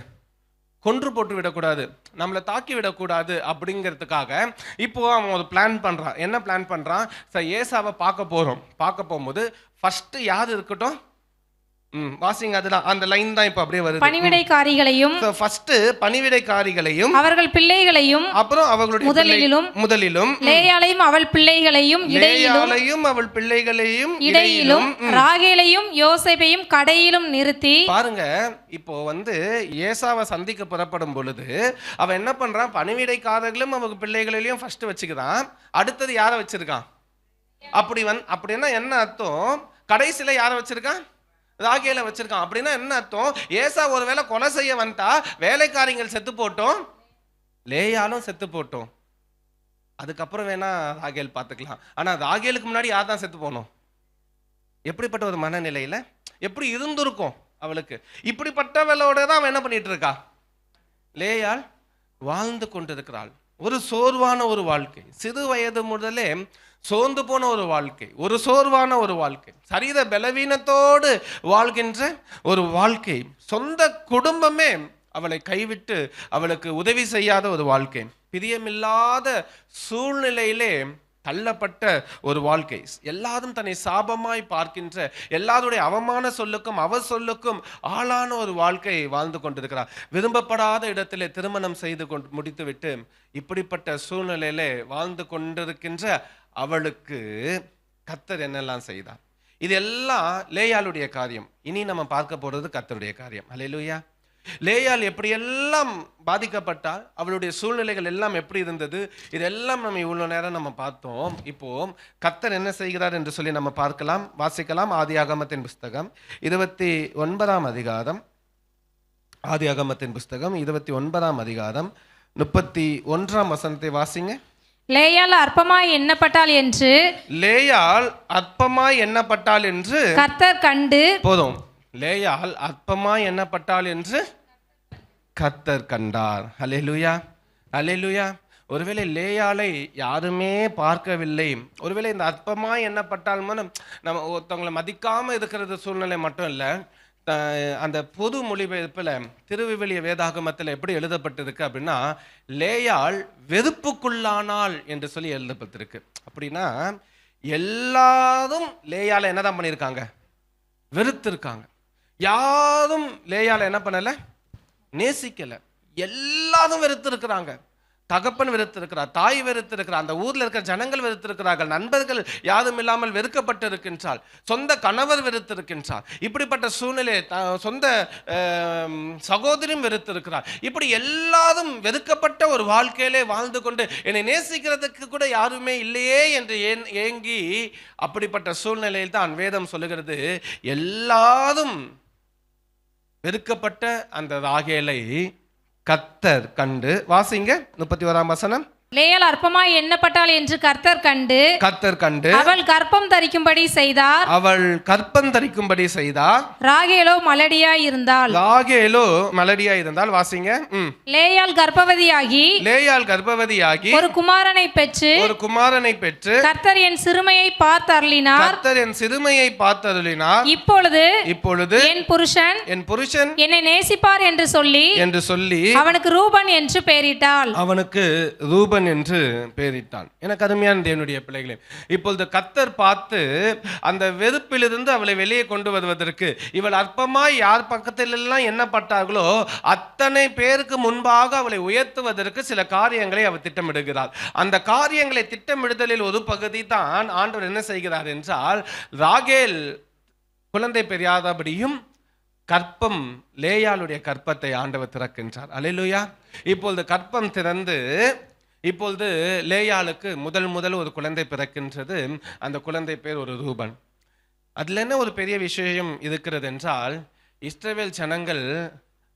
கொன்று போட்டு விடக்கூடாது, நம்மளை தாக்கி விடக்கூடாது அப்படிங்கிறதுக்காக இப்போ அவன் ஒரு பிளான் பண்ணுறான். என்ன பிளான் பண்ணுறான், ஏசாவை பார்க்க போகும்போது ஃபர்ஸ்ட் யார் இருக்கட்டும், வாசிங்க, அதுதான் அந்த லைன் தான் இப்போ அப்படியே வருது. பணிவிடைக்காரிகளையும், ஃபர்ஸ்ட் பணிவிடைக்காரிகளையும் அவர்கள் பிள்ளைகளையும், அப்புறம் அவர்களுடைய முதலிலும் லேயாளையும் அவள் பிள்ளைகளையும் அவள் பிள்ளைகளையும் இடையிலும் ராகேலையும் யோசேப்பையும் கடையிலும் நிறுத்தி. பாருங்க, இப்போ ஏசாவை சந்திக்க புறப்படும் பொழுது அவன் என்ன பண்றான், பணிவிடைக்காரர்களும் அவங்க பிள்ளைகளையும் ஃபர்ஸ்ட் வச்சுக்கிறான். அடுத்தது யாரை வச்சிருக்கான், அப்படின்னா என்ன அர்த்தம், கடைசியில யாரை வச்சிருக்கான், ராகேலை வச்சிருக்கான். அப்படின்னா என்ன அர்த்தம், ஏசா ஒருவேளை கொலை செய்ய வந்தா வேலைக்காரிகள் செத்து போட்டோம், லேயாலும் செத்து போட்டோம், அதுக்கப்புறம் வேணா ராகேல் பார்த்துக்கலாம். ஆனா ராகேலுக்கு முன்னாடி யார் தான் செத்து போனோம். எப்படிப்பட்ட ஒரு மனநிலையில எப்படி இருந்திருக்கும் அவளுக்கு. இப்படிப்பட்டவளோட தான் அவன் என்ன பண்ணிட்டு இருக்கா, லேயால் வாழ்ந்து கொண்டிருக்கிறாள். ஒரு சோர்வான ஒரு வாழ்க்கை, சிறு வயது முதலே சோர்ந்து போன ஒரு வாழ்க்கை, ஒரு சோர்வான ஒரு வாழ்க்கை, சரீர பலவீனத்தோடு வாழ்கின்ற ஒரு வாழ்க்கை, சொந்த குடும்பமே அவளை கைவிட்டு அவளுக்கு உதவி செய்யாத ஒரு வாழ்க்கை, பிரியமில்லாத சூழ்நிலையிலே தள்ளப்பட்ட ஒரு வாழ்க்கை, எல்லாரும் தன்னை சாபமாய் பார்க்கின்ற, எல்லாருடைய அவமான சொல்லுக்கும் சொல்லுக்கும் ஆளான ஒரு வாழ்க்கை வாழ்ந்து கொண்டிருக்கிறார். விரும்பப்படாத இடத்திலே திருமணம் செய்து முடித்துவிட்டு இப்படிப்பட்ட சூழ்நிலையில வாழ்ந்து கொண்டிருக்கின்ற அவளுக்கு கர்த்தர் என்னெல்லாம் செய்தார். இது எல்லாம் லேயாளுடைய காரியம். இனி நம்ம பார்க்க போறது கர்த்தருடைய காரியம். அல்லேலூயா. லேயாள் எப்படியெல்லாம் பாதிக்கப்பட்டால், அவளுடைய சூழ்நிலைகள் எல்லாம் எப்படி இருந்தது, இதெல்லாம் நம்ம இவ்வளவு நேரம் நம்ம பார்த்தோம். இப்போ கர்த்தர் என்ன செய்கிறார் என்று சொல்லி நம்ம பார்க்கலாம், வாசிக்கலாம். ஆதியாகமத்தின் புஸ்தகம் 29ஆம் அதிகாரம், ஆதியாகமத்தின் புஸ்தகம் 29ஆம் அதிகாரம் 31ஆம் வசனத்தை வாசிங்க. லேயாள் அற்பமாய் எண்ணப்பட்டாள் என்று கர்த்தர் கண்டு. போதும். லேயாள் அற்பமாய் எண்ணப்பட்டாள் என்று கர்த்தர் கண்டார். அல்லேலூயா, அல்லேலூயா. ஒருவேளை லேயாளை யாருமே பார்க்கவில்லை, ஒருவேளை இந்த அற்பமாய் எண்ணப்பட்டால் நம்ம ஒருத்தவங்களை மதிக்காம இருக்கிறது சூழ்நிலை மட்டும் இல்லை. அந்த பொது மொழிபெயர்ப்பில் திருவிவிலிய வேதாகமத்தில் எப்படி எழுதப்பட்டிருக்கு அப்படின்னா, லேயாள் வெறுப்புக்குள்ளானாள் என்று சொல்லி எழுதப்பட்டிருக்கு. அப்படின்னா எல்லாரும் லேயாளை என்னதான் பண்ணியிருக்காங்க? வெறுத்திருக்காங்க. யாரும் லேயாளை என்ன பண்ணல? நேசிக்கல. எல்லாரும் வெறுத்திருக்கிறாங்க. தகப்பன் வெறுத்திருக்கிறார், தாய் வெறுத்திருக்கிறார், அந்த ஊர்ல இருக்கிற ஜனங்கள் வெறுத்திருக்கிறார்கள், நண்பர்கள் யாரும் இல்லாமல் வெறுக்கப்பட்டு இருக்கின்றார், சொந்த கணவர் வெறுத்திருக்கின்றார். இப்படிப்பட்ட சூழ்நிலை சொந்த சகோதரியும் வெறுத்திருக்கிறார். இப்படி எல்லாரும் வெறுக்கப்பட்ட ஒரு வாழ்க்கையிலே வாழ்ந்து கொண்டு என்னை நேசிக்கிறதுக்கு கூட யாருமே இல்லையே என்று ஏங்கி, அப்படிப்பட்ட சூழ்நிலையில் தான் வேதம் சொல்லுகிறது, எல்லாரும் வெறுக்கப்பட்ட அந்த ராகேலை கர்த்தர் கண்டு, வாசிங்க 31ஆம் வசனம். லேயாள் அற்பமாய் எண்ணப்பட்டாள் என்று கர்த்தர் கண்டு அவள் கற்பம் தரிக்கும்படி செய்தார். ராகேலோ மலடியாய் இருந்தாள். வாசிங்க. லேயாள் கர்ப்பவதியாகி ஒரு குமாரனை பெற்று கர்த்தர் என் சிறுமையை பார்த்தருளினார். இப்பொழுது என் புருஷன் என்னை நேசிப்பார் என்று சொல்லி அவனுக்கு ரூபன் என்று பெயரிட்டாள். என்று பெயரிட்டான். எனக்கு அருமையான தேவனுடைய பிள்ளைகளே, இப்பொழுது கர்த்தர் பார்த்து அந்த வெறுப்பிலிருந்து அவளை வெளியே கொண்டு வருவதற்கு, இவள் அற்பமாய் யார் பக்கத்தில் எல்லாம் எண்ணப்பட்டார்களோ அத்தனை பேருக்கு முன்பாக அவளை உயர்த்துவதற்கு சில காரியங்களை அவர் திட்டமிடுகிறார். அந்த காரியங்களை திட்டமிடுதலில் ஒரு பகுதி தான் ஆண்டவர் என்ன செய்கிறார் என்றால், ராகேல் குழந்தை பெரியாதபடியும் கற்பம், லேயாளுடைய கற்பத்தை ஆண்டவர் திறக்கின்றார். அல்லேலூயா. இப்பொழுது கற்பம் திறந்து இப்பொழுது லேயாளுக்கு முதல் ஒரு குழந்தை பிறக்கின்றது. அந்த குழந்தை பேர் ஒரு ரூபன். அதில் என்ன ஒரு பெரிய விஷயம் இருக்கிறது என்றால், இஸ்ரவேல் ஜனங்கள்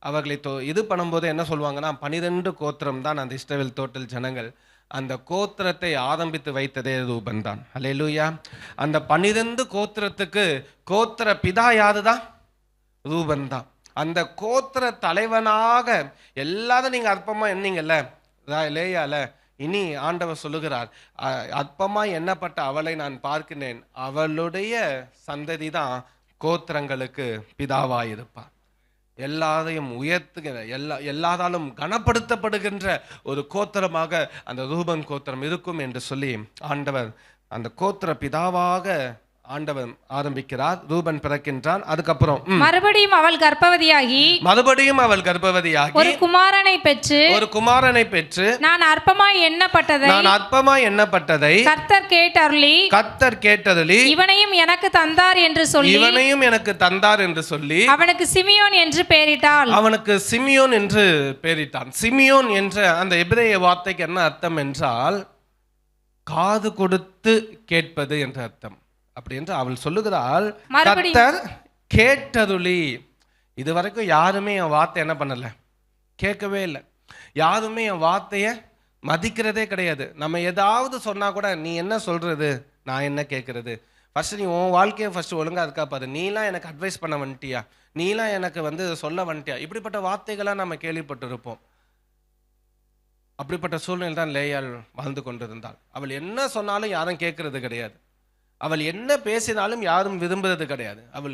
அவர்களை இது பண்ணும்போது என்ன சொல்லுவாங்கன்னா, 12 கோத்திரம் தான் அந்த இஸ்ரவேல் டோட்டல் ஜனங்கள். அந்த கோத்திரத்தை ஆரம்பித்து வைத்ததே ரூபன் தான். அல்லேலூயா. அந்த 12 கோத்திரத்துக்கு கோத்திர பிதா யாருதான்? ரூபன் தான். அந்த கோத்திர தலைவனாக எல்லாரும் நீங்க அற்பமா எண்ணீங்கல்ல லேயால, இனி ஆண்டவர் சொல்லுகிறார், அற்பமா எண்ணப்பட்ட அவளை நான் பார்க்கிறேன், அவளுடைய சந்ததி தான் கோத்திரங்களுக்கு பிதாவாயிருப்பார். எல்லாரையும் உயர்த்துகிற எல்லாராலும் கனப்படுத்தப்படுகின்ற ஒரு கோத்திரமாக அந்த ரூபன் கோத்திரம் இருக்கும் என்று சொல்லி ஆண்டவர் அந்த கோத்திர பிதாவாக ஆண்டவன் ஆரம்பிக்கிறார். ரூபன் பிறக்கின்றான். அதுக்கப்புறம் மறுபடியும் அவள் கர்ப்பவதியாகி ஒரு குமாரனை பெற்று நான் அற்பமாய் எண்ணப்பட்டதை கர்த்தர் கேட்டருளி இவனையும் எனக்கு தந்தார் என்று சொல்லி அவனுக்கு சிமியோன் என்று பெயரிட்டான். சிமியோன் என்ற அந்த எபிரேய வார்த்தைக்கு என்ன அர்த்தம் என்றால், காது கொடுத்து கேட்பது என்ற அர்த்தம். அப்படி என்று அவள் சொல்லுகிறாள், கர்த்தர் கேட்டருளி. இதுவரைக்கும் யாருமே என் வார்த்தை என்ன பண்ணல, கேட்கவே இல்லை. யாருமே என் வார்த்தைய மதிக்கிறதே கிடையாது. நம்ம ஏதாவது சொன்னா கூட, நீ என்ன சொல்றது, நான் என்ன கேட்கறது, ஃபர்ஸ்ட் நீ உன் வாழ்க்கையை ஃபர்ஸ்ட் ஒழுங்கா இருக்கா பாரு, நீலாம் எனக்கு அட்வைஸ் பண்ண வந்துட்டியா, நீலாம் எனக்கு சொல்ல வந்துட்டியா, இப்படிப்பட்ட வார்த்தைகளாக நம்ம கேள்விப்பட்டிருப்போம். அப்படிப்பட்ட சூழ்நிலை தான் லேயாள் வாழ்ந்து கொண்டிருந்தாள். அவள் என்ன சொன்னாலும் யாரும் கேட்கறது கிடையாது. அவள் என்ன பேசினாலும் யாரும் விரும்புறது கிடையாது. அவள்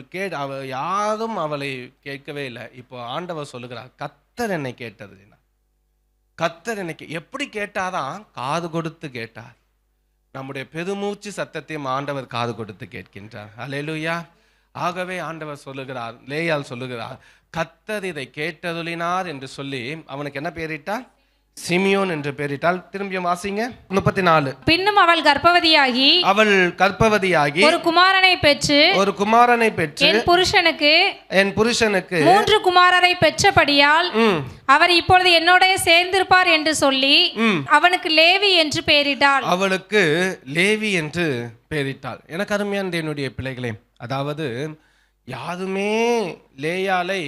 யாரும் அவளை கேட்கவே இல்லை. இப்போ ஆண்டவர் சொல்லுகிறார், கர்த்தர் என்னை கேட்டது. கர்த்தர் என்னை எப்படி கேட்டாதான்? காது கொடுத்து கேட்டார். நம்முடைய பெருமூச்சு சத்தத்தையும் ஆண்டவர் காது கொடுத்து கேட்கின்றார். அல்லேலூயா. ஆகவே ஆண்டவர் சொல்லுகிறார், லேயாள் சொல்லுகிறார், கர்த்தர் இதை கேட்டருளினார் என்று சொல்லி அவனுக்கு என்ன பெயரிட்டார்? சிமியோன் என்று பெயரிட்டால். திரும்பியும் வாசிங்க 34. பின்னும் அவள் கர்ப்பவதியாகி ஒரு குமாரனை பெற்று என் புருஷனுக்கு 3 குமாரரை பெற்றபடியால் அவர் இப்பொழுது என்னோட சேர்ந்திருப்பார் என்று சொல்லி அவனுக்கு லேவி என்று பெயரிட்டாள். எனக்கு அருமையான என்னுடைய பிள்ளைகளே, அதாவது யாருமே லேயாளை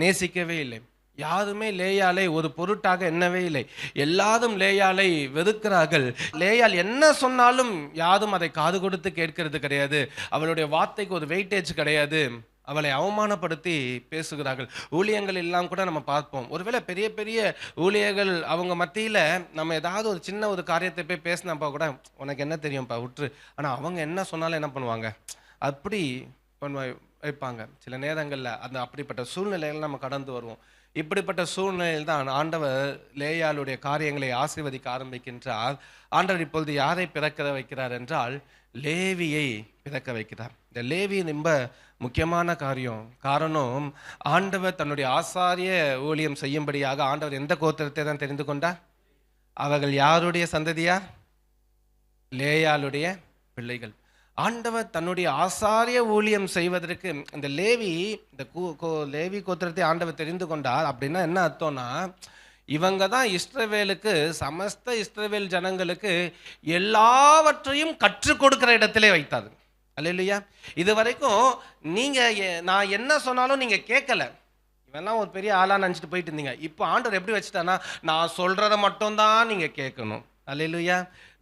நேசிக்கவே இல்லை. யாருமே லேயாளை ஒரு பொருட்டாக எண்ணவே இல்லை. எல்லாரும் லேயாளை வெறுக்கிறார்கள். லேயாள் என்ன சொன்னாலும் யாரும் அதை காது கொடுத்து கேட்கறது கிடையாது. அவளுடைய வார்த்தைக்கு ஒரு வெயிட்டேஜ் கிடையாது. அவளை அவமானப்படுத்தி பேசுகிறார்கள். ஊழியங்கள் எல்லாம் கூட நம்ம பார்ப்போம். ஒருவேளை பெரிய பெரிய ஊழியர்கள் அவங்க மத்தியில் நம்ம ஏதாவது ஒரு சின்ன ஒரு காரியத்தை போய் பேசினப்பா கூட, உனக்கு என்ன தெரியும்ப்பா விட்டுரு. ஆனால் அவங்க என்ன சொன்னாலும் என்ன பண்ணுவாங்க, அப்படி வைப்பாங்க. சில நேரங்களில் அந்த அப்படிப்பட்ட சூழ்நிலைகள் நம்ம கடந்து வருவோம். இப்படிப்பட்ட சூழ்நிலையில் தான் ஆண்டவர் லேயாளுடைய காரியங்களை ஆசீர்வதிக்க ஆரம்பிக்கின்றார். ஆண்டவர் இப்பொழுது யாரை பிறக்க வைக்கிறார் என்றால் லேவியை பிறக்க வைக்கிறார். இந்த லேவி ரொம்ப முக்கியமான காரணம் ஆண்டவர் தன்னுடைய ஆசாரிய ஊழியம் செய்யும்படியாக ஆண்டவர் எந்த கோத்திரத்தை தான் தெரிந்து கொண்டார்? அவர்கள் யாருடைய சந்ததியா? லேயாளுடைய பிள்ளைகள். ஆண்டவர் தன்னுடைய ஆசாரிய ஊழியம் செய்வதற்கு இந்த லேவி, இந்த லேவி கோத்திரத்தை ஆண்டவர் தெரிந்து கொண்டார். அப்படின்னா என்ன அர்த்தம்னா, இவங்க தான் இஸ்ரவேலுக்கு, சமஸ்த இஸ்ரவேல் ஜனங்களுக்கு எல்லாவற்றையும் கற்றுக் கொடுக்கிற இடத்திலே வைத்தார். அல்லேலூயா. இது வரைக்கும் நான் என்ன சொன்னாலும் நீங்க கேட்கல, இவெல்லாம் ஒரு பெரிய ஆளா நினச்சிட்டு போயிட்டு இருந்தீங்க. இப்போ ஆண்டவர் எப்படி வச்சுட்டானா, நான் சொல்றதை மட்டும்தான் நீங்க கேட்கணும். அல்லேலூயா.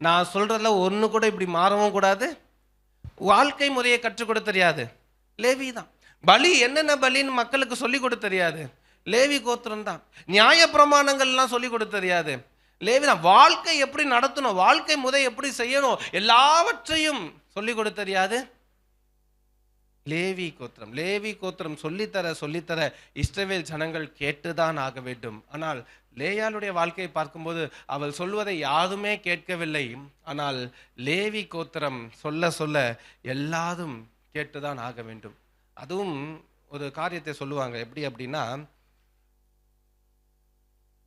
நான் சொல்றதுல ஒன்று கூட இப்படி மாறவும் கூடாது. வாழ்க்கை முறையை கற்றுக் கொடுக்க தெரியாது, லேவி தான். பலி என்னென்ன பலின்னு மக்களுக்கு சொல்லிக் கொடுக்க தெரியாது, லேவி கோத்திரம் தான். நியாய பிரமாணங்கள்லாம் சொல்லிக் கொடுக்க தெரியாது, லேவி தான். வாழ்க்கை எப்படி நடத்தணும், வாழ்க்கை முறை எப்படி செய்யணும், எல்லாவற்றையும் சொல்லிக் கொடுக்க தெரியாது, லேவி கோத்திரம். லேவி கோத்திரம் சொல்லித்தர இஸ்ரவேல் ஜனங்கள் கேட்டுதான் ஆக வேண்டும். ஆனால் லேயாளுடைய வாழ்க்கையை பார்க்கும்போது அவள் சொல்வதை யாருமே கேட்கவில்லை. ஆனால் லேவி கோத்திரம் சொல்ல எல்லாரும் கேட்டுதான் ஆக வேண்டும். அதுவும் ஒரு காரியத்தை சொல்லுவாங்க. எப்படி அப்படின்னா,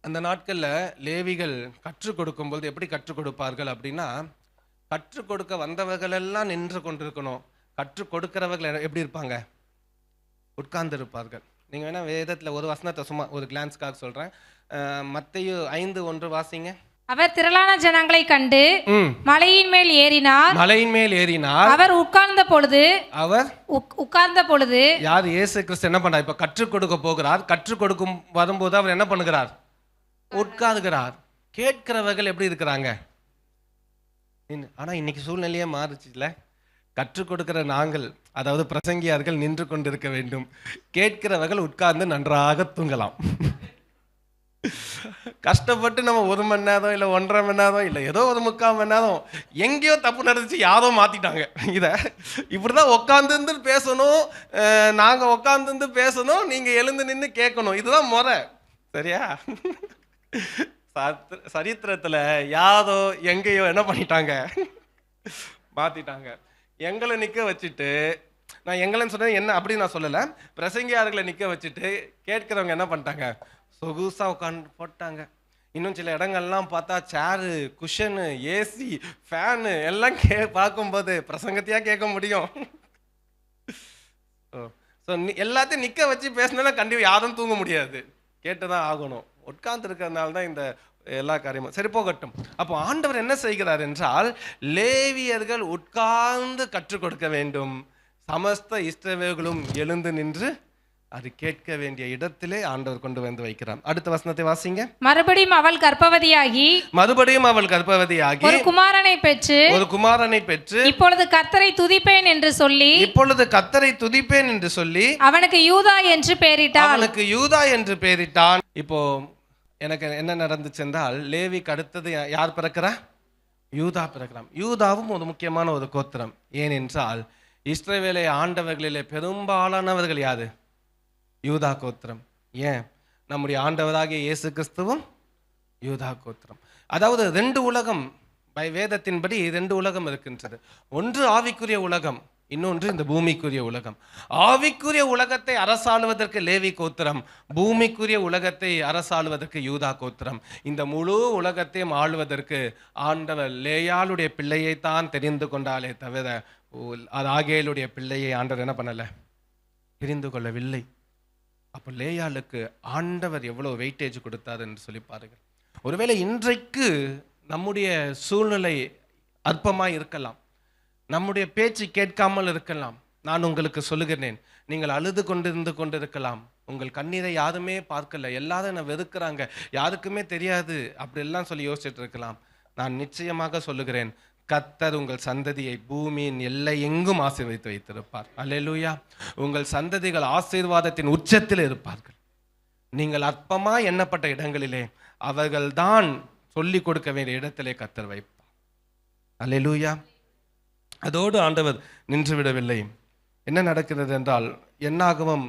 அந்த நாட்களில் லேவிகள் கற்றுக் கொடுக்கும்போது எப்படி கற்றுக் கொடுப்பார்கள் அப்படின்னா, கற்றுக் கொடுக்க வந்தவர்கள் எல்லாம் நின்று கொண்டிருக்கணும், கற்றுக் கொடுக்கிறவர்கள் எப்படி இருப்பாங்க? உட்கார்ந்து இருப்பார்கள். நீங்கள் வேணா வேதத்தில் ஒரு வசனத்தை சும்மா ஒரு கிளான்ஸ்க்காக சொல்கிறேன். மத்தேயு 5:1 வாசிங்க. அவர் திரளான ஜனங்களை கண்டு மலையின் மேல் ஏறினார். அவர் உட்கார்ந்த பொழுது யார்? இயேசு கிறிஸ்து என்ன பண்றார்? இப்ப கற்றுக் கொடுக்க போகிறார். கற்றுக் கொடுக்கும் வரும்போது அவர் என்ன பண்ணுகிறார்? உட்கார்கிறார். கேட்கிறவர்கள் எப்படி இருக்கிறாங்க? ஆனா இன்னைக்கு சூழ்நிலையே மாறுச்சுல. கற்றுக் கொடுக்கிற நாங்கள், அதாவது பிரசங்கியார்கள் நின்று கொண்டிருக்க வேண்டும், கேட்கிறவர்கள் உட்கார்ந்து நன்றாக தூங்கலாம். கஷ்டப்பட்டு நம்ம 1 மணி நேரம் இல்லை 1.5 மணி நேரம் இல்லை ஏதோ ஒரு 3/4 மணி நேரம் எங்கேயோ தப்பு நடந்துச்சு, யாரோ மாத்திட்டாங்க. இதை இப்படிதான் உட்காந்துருந்து பேசணும், நாங்க உட்காந்துருந்து பேசணும், நீங்க எழுந்து நின்று கேட்கணும். இதுதான் முறை, சரியா? சரித்திரத்துல யாரோ எங்கேயோ என்ன பண்ணிட்டாங்க, மாத்திட்டாங்க. எங்களை நிற்க வச்சுட்டு, நான் எங்களைன்னு சொன்னது என்ன அப்படி நான் சொல்லலை, பிரசங்கியார்களை நிற்க வச்சுட்டு கேட்கிறவங்க என்ன பண்ணிட்டாங்க, சொகுசாக உட்காந்து போட்டாங்க. இன்னும் சில இடங்கள்லாம் பார்த்தா சேரு, குஷனு, ஏசி, ஃபேனு எல்லாம் பார்க்கும்போது பிரசங்கத்தையாக கேட்க முடியும். ஸோ எல்லாத்தையும் நிற்க வச்சு பேசினா கண்டிப்பாக யாரும் தூங்க முடியாது, கேட்டு தான் ஆகணும். உட்கார்ந்து இருக்கிறதுனால தான் இந்த எல்லா காரியமும். சரி, போகட்டும். அப்போ ஆண்டவர் என்ன செய்கிறார் என்றால், லேவியர்கள் உட்கார்ந்து கற்றுக் கொடுக்க வேண்டும், சமஸ்த இஸ்ரவேலர்களும் எழுந்து நின்று அது கேட்க வேண்டிய இடத்திலே ஆண்டவர் கொண்டு வந்து வைக்கிறார். அடுத்த வசனத்தை வாசிங்க. மறுபடியும் அவள் கர்ப்பவதியாகி ஒரு குமாரனை பெற்று இப்பொழுது கர்த்தரை துதிப்பேன் என்று சொல்லி அவனுக்கு யூதா என்று பெயரிட்டான். இப்போ எனக்கு என்ன நடந்துச்சு என்றால், லேவிக்கு அடுத்தது யார் பிறக்கிறா? யூதா பிறக்கிறான். யூதாவும் ஒரு முக்கியமான ஒரு கோத்திரம். ஏனென்றால் இஸ்ரவேலை ஆண்டவர்களிலே பெரும்பாலானவர்கள் யாரு? யூதா கோத்திரம். ஏன்? நம்முடைய ஆண்டவராகிய இயேசு கிறிஸ்துவும் யூதா கோத்திரம். அதாவது 2 உலகம், வேதத்தின்படி 2 உலகம் இருக்கின்றது. ஒன்று ஆவிக்குரிய உலகம், இன்னொன்று இந்த பூமிக்குரிய உலகம். ஆவிக்குரிய உலகத்தை அரசாளுவதற்கு லேவி கோத்திரம், பூமிக்குரிய உலகத்தை அரசாளுவதற்கு யூதா கோத்திரம். இந்த முழு உலகத்தையும் ஆளுவதற்கு ஆண்டவர் லேயாளுடைய பிள்ளையைத்தான் தெரிந்து கொண்டாலே தவிர ராகேலுடைய பிள்ளையை ஆண்டவர் என்ன பண்ணல, தெரிந்து கொள்ளவில்லை. அப்போ லேயாளுக்கு ஆண்டவர் எவ்வளவு வெயிட்டேஜ் கொடுத்தார் என்று சொல்லி பாருங்கள். ஒருவேளை இன்றைக்கு நம்முடைய சூழ்நிலை அற்பமாய் இருக்கலாம், நம்முடைய பேச்சு கேட்காமல் இருக்கலாம். நான் உங்களுக்கு சொல்லுகிறேன், நீங்கள் அழுது கொண்டிருக்கலாம், உங்கள் கண்ணீரை யாருமே பார்க்கல, எல்லாரும் என்னை வெறுக்கிறாங்க, யாருக்குமே தெரியாது, அப்படிலாம் சொல்லி யோசிச்சுட்டு இருக்கலாம். நான் நிச்சயமாக சொல்லுகிறேன், கர்த்தர் உங்கள் சந்ததியை பூமியின் எல்லை எங்கும் ஆசீர்வதித்து வைத்திருப்பார். அல்லேலூயா. உங்கள் சந்ததிகள் ஆசீர்வாதத்தின் உச்சத்தில் இருப்பார்கள். நீங்கள் அற்பமா எண்ணப்பட்ட இடங்களிலே அவர்கள்தான் சொல்லிக் கொடுக்க வேண்டிய இடத்திலே கர்த்தர் வைப்பார். அல்லேலூயா. அதோடு ஆண்டவர் நின்றுவிடவில்லை. என்ன நடக்கிறது என்றால், என்னாகமம்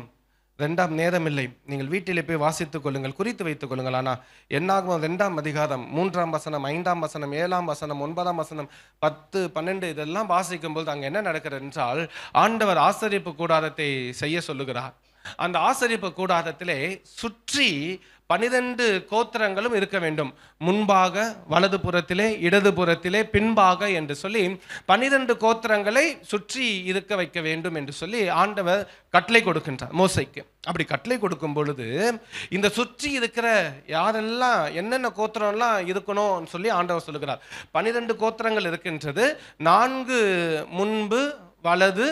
2ஆம் நேரமில்லை, நீங்கள் வீட்டிலே போய் வாசித்துக் கொள்ளுங்கள், குறித்து வைத்துக் கொள்ளுங்கள். ஆனால் என்னாகமம் 2ஆம் அதிகாரம் 3ஆம் வசனம், 5ஆம் வசனம், 7ஆம் வசனம், 9ஆம் வசனம், 10, 12 இதெல்லாம் வாசிக்கும் போது அங்கே என்ன நடக்கிறது என்றால், ஆண்டவர் ஆசரிப்பு கூடாரத்தை செய்ய சொல்லுகிறார். அந்த ஆசரிப்பு கூடாரத்திலே சுற்றி 12 கோத்திரங்களும் இருக்க வேண்டும். முன்பாக, வலது புறத்திலே, இடது புறத்திலே, பின்பாக என்று சொல்லி 12 கோத்திரங்களை சுற்றி இருக்க வைக்க வேண்டும் என்று சொல்லி ஆண்டவர் கட்டளை கொடுக்கின்றார் மோசைக்கு. அப்படி கட்டளை கொடுக்கும் பொழுது இந்த சுற்றி இருக்கிற யாரெல்லாம் என்னென்ன கோத்திரம்லாம் இருக்கணும்னு சொல்லி ஆண்டவர் சொல்லுகிறார். 12 கோத்திரங்கள் இருக்கின்றது. 4 முன்பு வலது,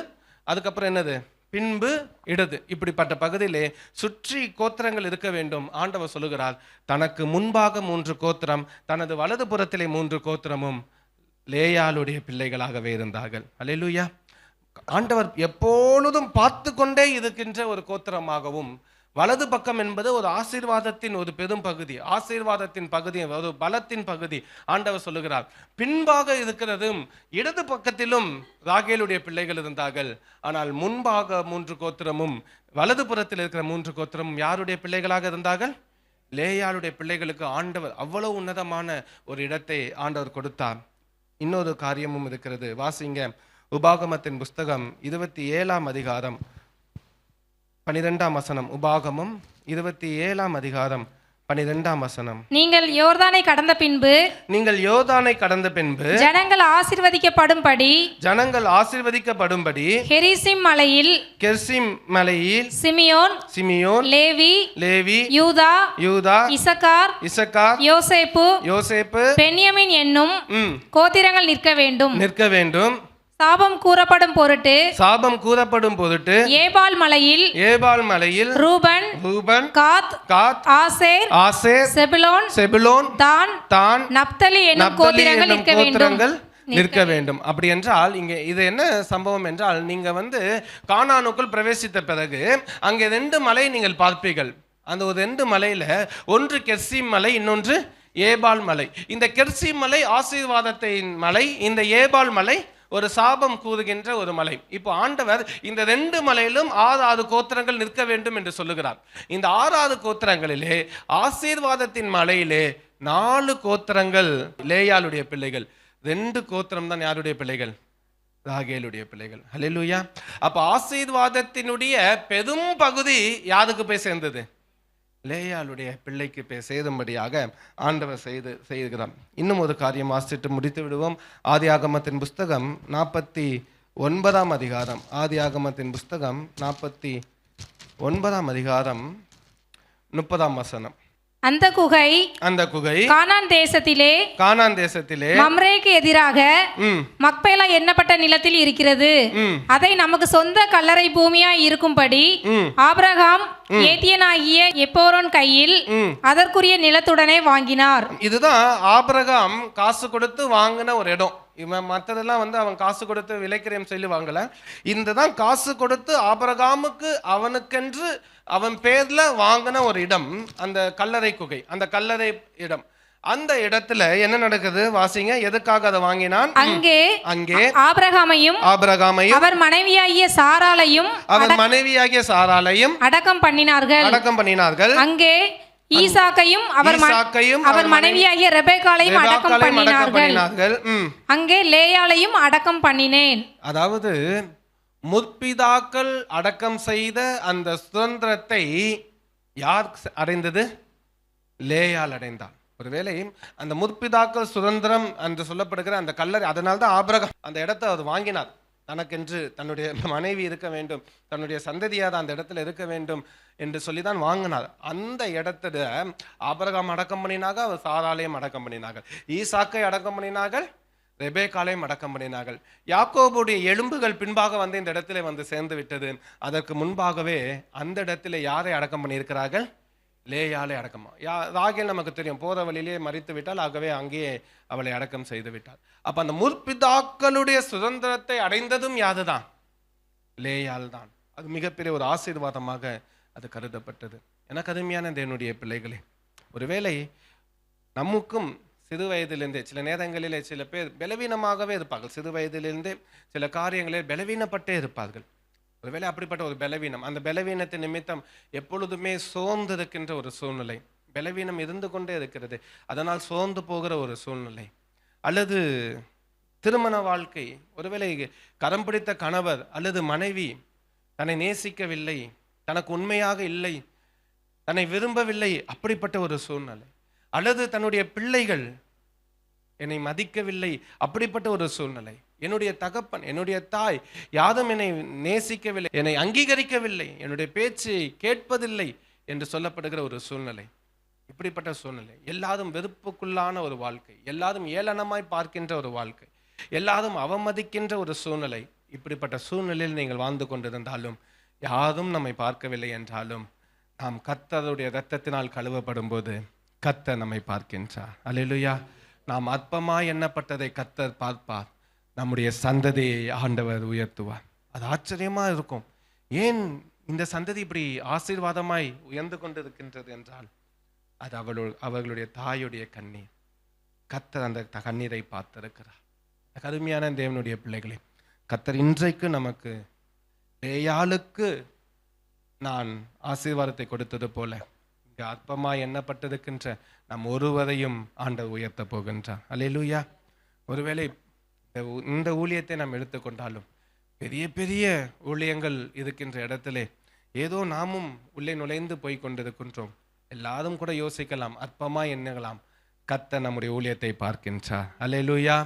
அதுக்கப்புறம் என்னது பின்பு இடது, இப்படிப்பட்ட பகுதியிலே சுற்றி கோத்திரங்கள் இருக்க வேண்டும். ஆண்டவர் சொல்லுகிறார், தனக்கு முன்பாக 3 கோத்திரம், தனது வலது புறத்திலே 3 கோத்திரமும் லேயாளுடைய பிள்ளைகளாகவே இருந்தார்கள். அல்லேலூயா. ஆண்டவர் எப்பொழுதும் பார்த்து கொண்டே இருக்கின்ற ஒரு கோத்திரமாகவும், வலது பக்கம் என்பது ஒரு ஆசீர்வாதத்தின் ஒரு பெரும் பகுதி, ஆசீர்வாதத்தின் பகுதி, ஒரு பலத்தின் பகுதி. ஆண்டவர் சொல்லுகிறார், பின்பாக இருக்கிறதும் இடது பக்கத்திலும் ராகேலுடைய பிள்ளைகள் இருந்தார்கள். ஆனால் முன்பாக 3 கோத்திரமும் வலது புறத்தில் இருக்கிற 3 கோத்திரமும் யாருடைய பிள்ளைகளாக இருந்தார்கள்? லேயாளுடைய பிள்ளைகளுக்கு ஆண்டவர் அவ்வளவு உன்னதமான ஒரு இடத்தை ஆண்டவர் கொடுத்தார். இன்னொரு காரியமும் இருக்கிறது, வாசிங்க. உபாகமத்தின் புஸ்தகம் 27ஆம் அதிகாரம் 12ஆம் வசனம். உபாகமம் 27ஆம் அதிகாரம் 12ஆம் வசனம். நீங்கள் யோர்தானை கடந்த பின்பு ஜனங்கள் ஆசீர்வதிக்கப்படும்படி கெரிசிம் மலையில் சிமியோன், லேவி, யூதா, இசக்கார், யோசேப்பு, பென்யமீன் என்னும் கோத்திரங்கள் நிற்க வேண்டும். சாபம் கூறப்படும் பொருட்டு ஏபால் மலையில் ரூபன், காத், ஆசேர், செபுலோன், தான், நப்தலி என்னும் கோத்திரங்கள் நிற்க வேண்டும். அப்படி என்றால் இங்கே இது என்ன சம்பவம் என்றால், நீங்க கானானுக்குள் பிரவேசித்த பிறகு அங்கே 2 மலை நீங்கள் பார்ப்பீர்கள். அந்த ஒரு 2 மலையில ஒன்று கெர்சிம் மலை, இன்னொன்று ஏபால் மலை. இந்த கெர்சிம் மலை ஆசீர்வாதத்தின் மலை, இந்த ஏபால் மலை ஒரு சாபம் கூறுகின்ற ஒரு மலை. இப்போ ஆண்டவர் இந்த 2 மலையிலும் 6 கோத்திரங்கள் நிற்க வேண்டும் என்று சொல்லுகிறார். இந்த 6 கோத்திரங்களிலே ஆசீர்வாதத்தின் மலையிலே 4 கோத்திரங்கள் லேயாளுடைய பிள்ளைகள், 2 கோத்திரம் தான் யாருடைய பிள்ளைகள்? ராகேலுடைய பிள்ளைகள். அல்லேலூயா. அப்ப ஆசீர்வாதத்தினுடைய பெரும் பகுதி யாருக்கு போய் சேர்ந்தது? லேயாளுடைய பிள்ளைக்கு சேரும்படியாக ஆண்டவர் செய்கிறார். இன்னும் ஒரு காரியம் வாசித்து முடித்து விடுவோம். ஆதியாகமத்தின் புஸ்தகம் 49ஆம் அதிகாரம். ஆதியாகமத்தின் புஸ்தகம் 49ஆம் அதிகாரம் 30ஆம் வசனம். அந்த குகை கானான் தேசத்திலே மம்ரேக்கு எதிராக மக்பேலா எண்ணப்பட்ட நிலத்தில் இருக்கிறது. அதை நமக்கு சொந்த கல்லறை பூமியாய் இருக்கும்படி ஆபிரகாம் ஏத்தியனாகிய எப்போரோன் கையில் அதற்குரிய நிலத்துடனே வாங்கினார். இதுதான் ஆபிரகாம் காசு கொடுத்து வாங்கின ஒரு இடம். இவன் மற்றதெல்லாம் அவன் காசு கொடுத்து விலைக்கிரயம் சொல்லி வாங்கல. இந்த தான் காசு கொடுத்து ஆபிரகாமுக்கு அவனுக்கென்று அவன் பேர்ல வாங்கின ஒரு இடம், அந்த கல்லறை குகை, அந்த கல்லறை இடம். அந்த இடத்துல என்ன நடக்குது வாசிங்க. எதுக்காக அதை வாங்கினான்? அங்கே ஆபிரகாமையும் அவர் மனைவியாகிய சாராளையும் அடக்கம் பண்ணினார்கள். அங்கே ஈசாக்கையும் அவர் மனைவியாகிய ரெபெக்காளையும் அடக்கம் பண்ணினார்கள். அங்கே லேயாளையும் அடக்கம் பண்ணினேன். அதாவது முற்பிதாக்கள் அடக்கம் செய்த அந்த சுதந்திரத்தை யார் அடைந்தது? லேயாள் அடைந்தாள். ஒருவேளை அந்த முற்பிதாக்கள் சுதந்திரம் என்று சொல்லப்படுகிற அந்த கல்லறை, அதனால்தான் ஆபிரகாம் அந்த இடத்தை அவர் வாங்கினார். தனக்கென்று தன்னுடைய மனைவி இருக்க வேண்டும், தன்னுடைய சந்ததியார் அந்த இடத்துல இருக்க வேண்டும் என்று சொல்லிதான் வாங்கினார். அந்த இடத்துல ஆபிரகாம் அடக்கம் பண்ணினாங்க, அவர் சாராளையும் அடக்கம் பண்ணினார்கள், ஈசாக்கை அடக்கம் பண்ணினார்கள், ரெபேக்காளையும் அடக்கம் பண்ணினார்கள். யாக்கோபுடைய எலும்புகள் பின்பாக இந்த இடத்துல சேர்ந்து விட்டது. அதற்கு முன்பாகவே அந்த இடத்துல யாரை அடக்கம் பண்ணியிருக்கிறார்கள்? லேயாலே அடக்கமா. ராகேல் நமக்கு தெரியும், போற வழியிலே மறித்து விட்டால், ஆகவே அங்கேயே அவளை அடக்கம் செய்து விட்டாள். அப்ப அந்த முற்பிதாக்களுடைய சுதந்திரத்தை அடைந்ததும் யாதுதான்? லேயால் தான். அது மிகப்பெரிய ஒரு ஆசீர்வாதமாக அது கருதப்பட்டது. எனக்கு அருமையான தேவனுடைய பிள்ளைகளே, ஒருவேளை நமக்கும் சிறு வயதிலிருந்தே சில நேரங்களிலே சில பேர் பலவீனமாகவே இருப்பார்கள். சிறு வயதிலிருந்தே சில காரியங்களில் பலவீனப்பட்டே இருப்பார்கள். ஒருவேளை அப்படிப்பட்ட ஒரு பலவீனம், அந்த பலவீனத்தின் நிமித்தம் எப்பொழுதுமே சோர்ந்து இருக்கின்ற ஒரு சூழ்நிலை, பலவீனம் இருந்து கொண்டே இருக்கிறது, அதனால் சோர்ந்து போகிற ஒரு சூழ்நிலை, அல்லது திருமண வாழ்க்கை, ஒருவேளை கரம் பிடித்த கணவர் அல்லது மனைவி தன்னை நேசிக்கவில்லை, தனக்கு உண்மையாக இல்லை, தன்னை விரும்பவில்லை, அப்படிப்பட்ட ஒரு சூழ்நிலை, அல்லது தன்னுடைய பிள்ளைகள் என்னை மதிக்கவில்லை, அப்படிப்பட்ட ஒரு சூழ்நிலை, என்னுடைய தகப்பன் என்னுடைய தாய் யாரும் என்னை நேசிக்கவில்லை, என்னை அங்கீகரிக்கவில்லை, என்னுடைய பேச்சை கேட்பதில்லை என்று சொல்லப்படுகிற ஒரு சூழ்நிலை, இப்படிப்பட்ட சூழ்நிலை, எல்லாரும் வெறுப்புக்குள்ளான ஒரு வாழ்க்கை, எல்லாரும் ஏளனமாய் பார்க்கின்ற ஒரு வாழ்க்கை, எல்லாரும் அவமதிக்கின்ற ஒரு சூழ்நிலை, இப்படிப்பட்ட சூழ்நிலையில் நீங்கள் வாழ்ந்து கொண்டிருந்தாலும், யாரும் நம்மை பார்க்கவில்லை என்றாலும், நாம் கர்த்தருடைய இரத்தத்தினால் கழுவப்படும் போது கர்த்தர் நம்மை பார்க்கின்றார். அல்லேலூயா. நாம் அற்பமாய் எண்ணப்பட்டதை கர்த்தர் பார்ப்பார், நம்முடைய சந்ததியை ஆண்டவர் உயர்த்துவார். அது ஆச்சரியமா இருக்கும். ஏன் இந்த சந்ததி இப்படி ஆசீர்வாதமாய் உயர்ந்து கொண்டிருக்கின்றது என்றால், அது அவர்களுடைய தாயுடைய கண்ணீர். கர்த்தர் அந்த கண்ணீரை பார்த்திருக்கிறார். கருமையான தேவனுடைய பிள்ளைகளே, கர்த்தர் இன்றைக்கு நமக்கு லேயாளுக்கு நான் ஆசீர்வாதத்தை கொடுத்தது போல இங்கே அற்பமாய் எண்ணப்பட்டிருக்கின்ற நம் ஒருவரையும் ஆண்டவர் உயர்த்த போகின்றார். அல்லேலூயா. ஒருவேளை இந்த ஊழியத்தை நாம் எடுத்துக்கொண்டாலும், பெரிய பெரிய ஊழியங்கள் இருக்கின்ற இடத்திலே ஏதோ நாமும் உள்ளே நுழைந்து போய் கொண்டிருக்கின்றோம். எல்லாரும் கூட யோசிக்கலாம், அற்பமாய் எண்ணலாம், கர்த்தர் நம்முடைய ஊழியத்தை பார்க்கின்றார். அல்லேலூயா,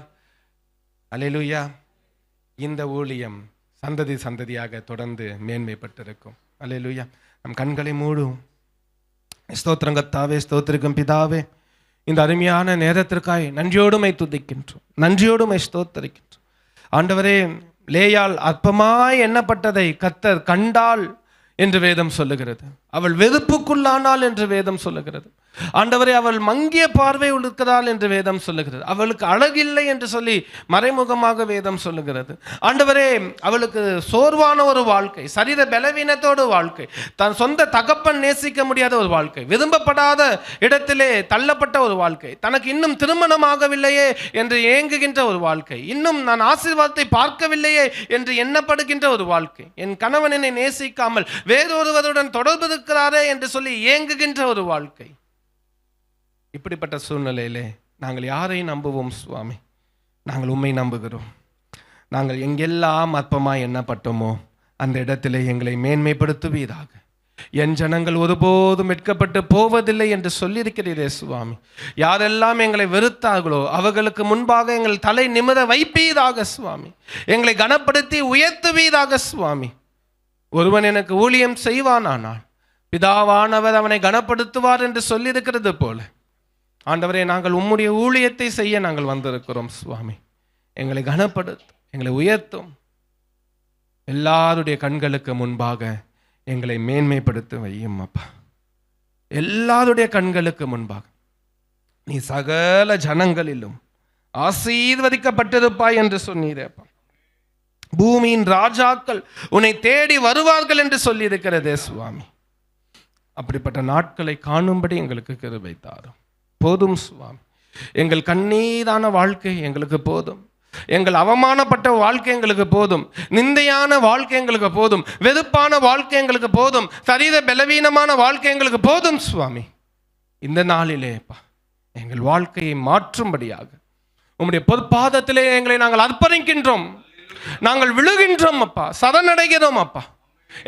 அல்லேலூயா. இந்த ஊழியம் சந்ததி சந்ததியாக தொடர்ந்து மேன்மைப்பட்டிருக்கும். அல்லேலூயா. நம் கண்களை மூடும். ஸ்தோத்திரம் கர்த்தாவே, ஸ்தோத்திரிக்கும் பிதாவே, இந்த அருமையான நேரத்திற்காய் நன்றியோடுமை துதிக்கின்றோம், நன்றியோடுமை ஸ்தோத்தரிக்கின்றோம். ஆண்டவரே, லேயாள் அற்பமாய் எண்ணப்பட்டதை கர்த்தர் கண்டாள் என்று வேதம் சொல்லுகிறது. அவள் வெறுப்புக்குள்ளானாள் என்று வேதம் சொல்லுகிறது. ஆண்டவரே, அவள் மங்கிய பார்வை இருக்கிறாள் என்று வேதம் சொல்லுகிறது. அவளுக்கு அழகில்லை என்று சொல்லி மறைமுகமாக வேதம் சொல்லுகிறது. ஆண்டவரே, அவளுக்கு சோர்வான ஒரு வாழ்க்கை, சரீர பலவீனத்தோடு வாழ்க்கை, தன் சொந்த தகப்பன் நேசிக்க முடியாத ஒரு வாழ்க்கை, விரும்பப்படாத இடத்திலே தள்ளப்பட்ட ஒரு வாழ்க்கை, தனக்கு இன்னும் திருமணமாகவில்லையே என்று ஏங்குகின்ற ஒரு வாழ்க்கை, இன்னும் நான் ஆசீர்வாதத்தை பார்க்கவில்லையே என்று எண்ணப்படுகின்ற ஒரு வாழ்க்கை, என் கணவன் என்னை நேசிக்காமல் வேறொருவருடன் தொடர்பு இருக்கிறாரே என்று சொல்லி ஏங்குகின்ற ஒரு வாழ்க்கை. இப்படிப்பட்ட சூழ்நிலையிலே நாங்கள் யாரை நம்புவோம் சுவாமி? நாங்கள் உம்மை நம்புகிறோம். நாங்கள் எங்கெல்லாம் அற்பமாய் எண்ணப்பட்டோமோ அந்த இடத்திலே எங்களை மேன்மைப்படுத்துவீராக. என் ஜனங்கள் ஒருபோதும் வெட்கப்பட்டு போவதில்லை என்று சொல்லியிருக்கிறீரே சுவாமி. யாரெல்லாம் எங்களை வெறுத்தார்களோ அவர்களுக்கு முன்பாக எங்கள் தலை நிமிர வைப்பீராக சுவாமி. எங்களை கனப்படுத்தி உயர்த்துவீராக சுவாமி. ஒருவன் எனக்கு ஊழியம் செய்வானானால் பிதாவானவர் அவனை கனப்படுத்துவார் என்று சொல்லியிருக்கிறது போல, ஆண்டவரே, நாங்கள் உம்முடைய ஊழியத்தை செய்ய நாங்கள் வந்திருக்கிறோம் சுவாமி. எங்களை கனப்படுத்தும், எங்களை உயர்த்தும். எல்லாருடைய கண்களுக்கு முன்பாக எங்களை மேன்மைப்படுத்த வையும் அப்பா. எல்லாருடைய கண்களுக்கு முன்பாக நீ சகல ஜனங்களிலும் ஆசீர்வதிக்கப்பட்டிருப்பாய் என்று சொன்னீரே அப்பா. பூமியின் ராஜாக்கள் உன்னை தேடி வருவார்கள் என்று சொல்லி இருக்கிறதே சுவாமி. அப்படிப்பட்ட நாட்களை காணும்படி எங்களுக்கு கிருபை தாரும். போதும் சுவாமி. எங்கள் கண்ணீரான வாழ்க்கை எங்களுக்கு போதும். எங்கள் அவமானப்பட்ட வாழ்க்கை எங்களுக்கு போதும். நிந்தையான வாழ்க்கை எங்களுக்கு போதும். வெறுப்பான வாழ்க்கை எங்களுக்கு போதும். சரீர பலவீனமான வாழ்க்கை எங்களுக்கு போதும் சுவாமி. இந்த நாளிலே எங்கள் வாழ்க்கையை மாற்றும்படியாக உம்முடைய பொற்பாதத்திலே எங்களை நாங்கள் அர்ப்பணிக்கின்றோம். நாங்கள் விழுகின்றோம் அப்பா, சரணடைகிறோம் அப்பா.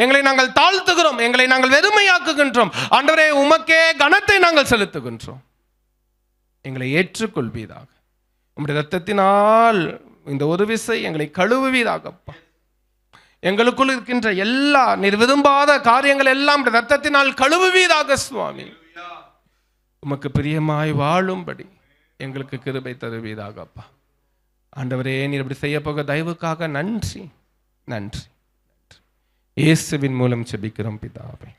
எங்களை நாங்கள் தாழ்த்துகிறோம், எங்களை நாங்கள் வெறுமையாக்குகின்றோம். ஆண்டவரே, உமக்கே கனத்தை நாங்கள் செலுத்துகின்றோம். எங்களை ஏற்றுக்கொள்வீராக. உம்முடைய இரத்தத்தினால் இந்த ஒரு விசை எங்களை கழுவுவீராகப்பா. எங்களுக்குள் இருக்கின்ற எல்லா நீர் விரும்பாத காரியங்கள் எல்லாம் இரத்தத்தினால் கழுவுவீராக சுவாமி. உமக்கு பிரியமாய் வாழும்படி எங்களுக்கு கிருபை தருவீராகப்பா. ஆண்டவரே, நீர் இப்படி செய்ய போக தயவுக்காக நன்றி, நன்றி. இயேசுவின் மூலம் ஜெபிக்கிறோம் பிதாவே.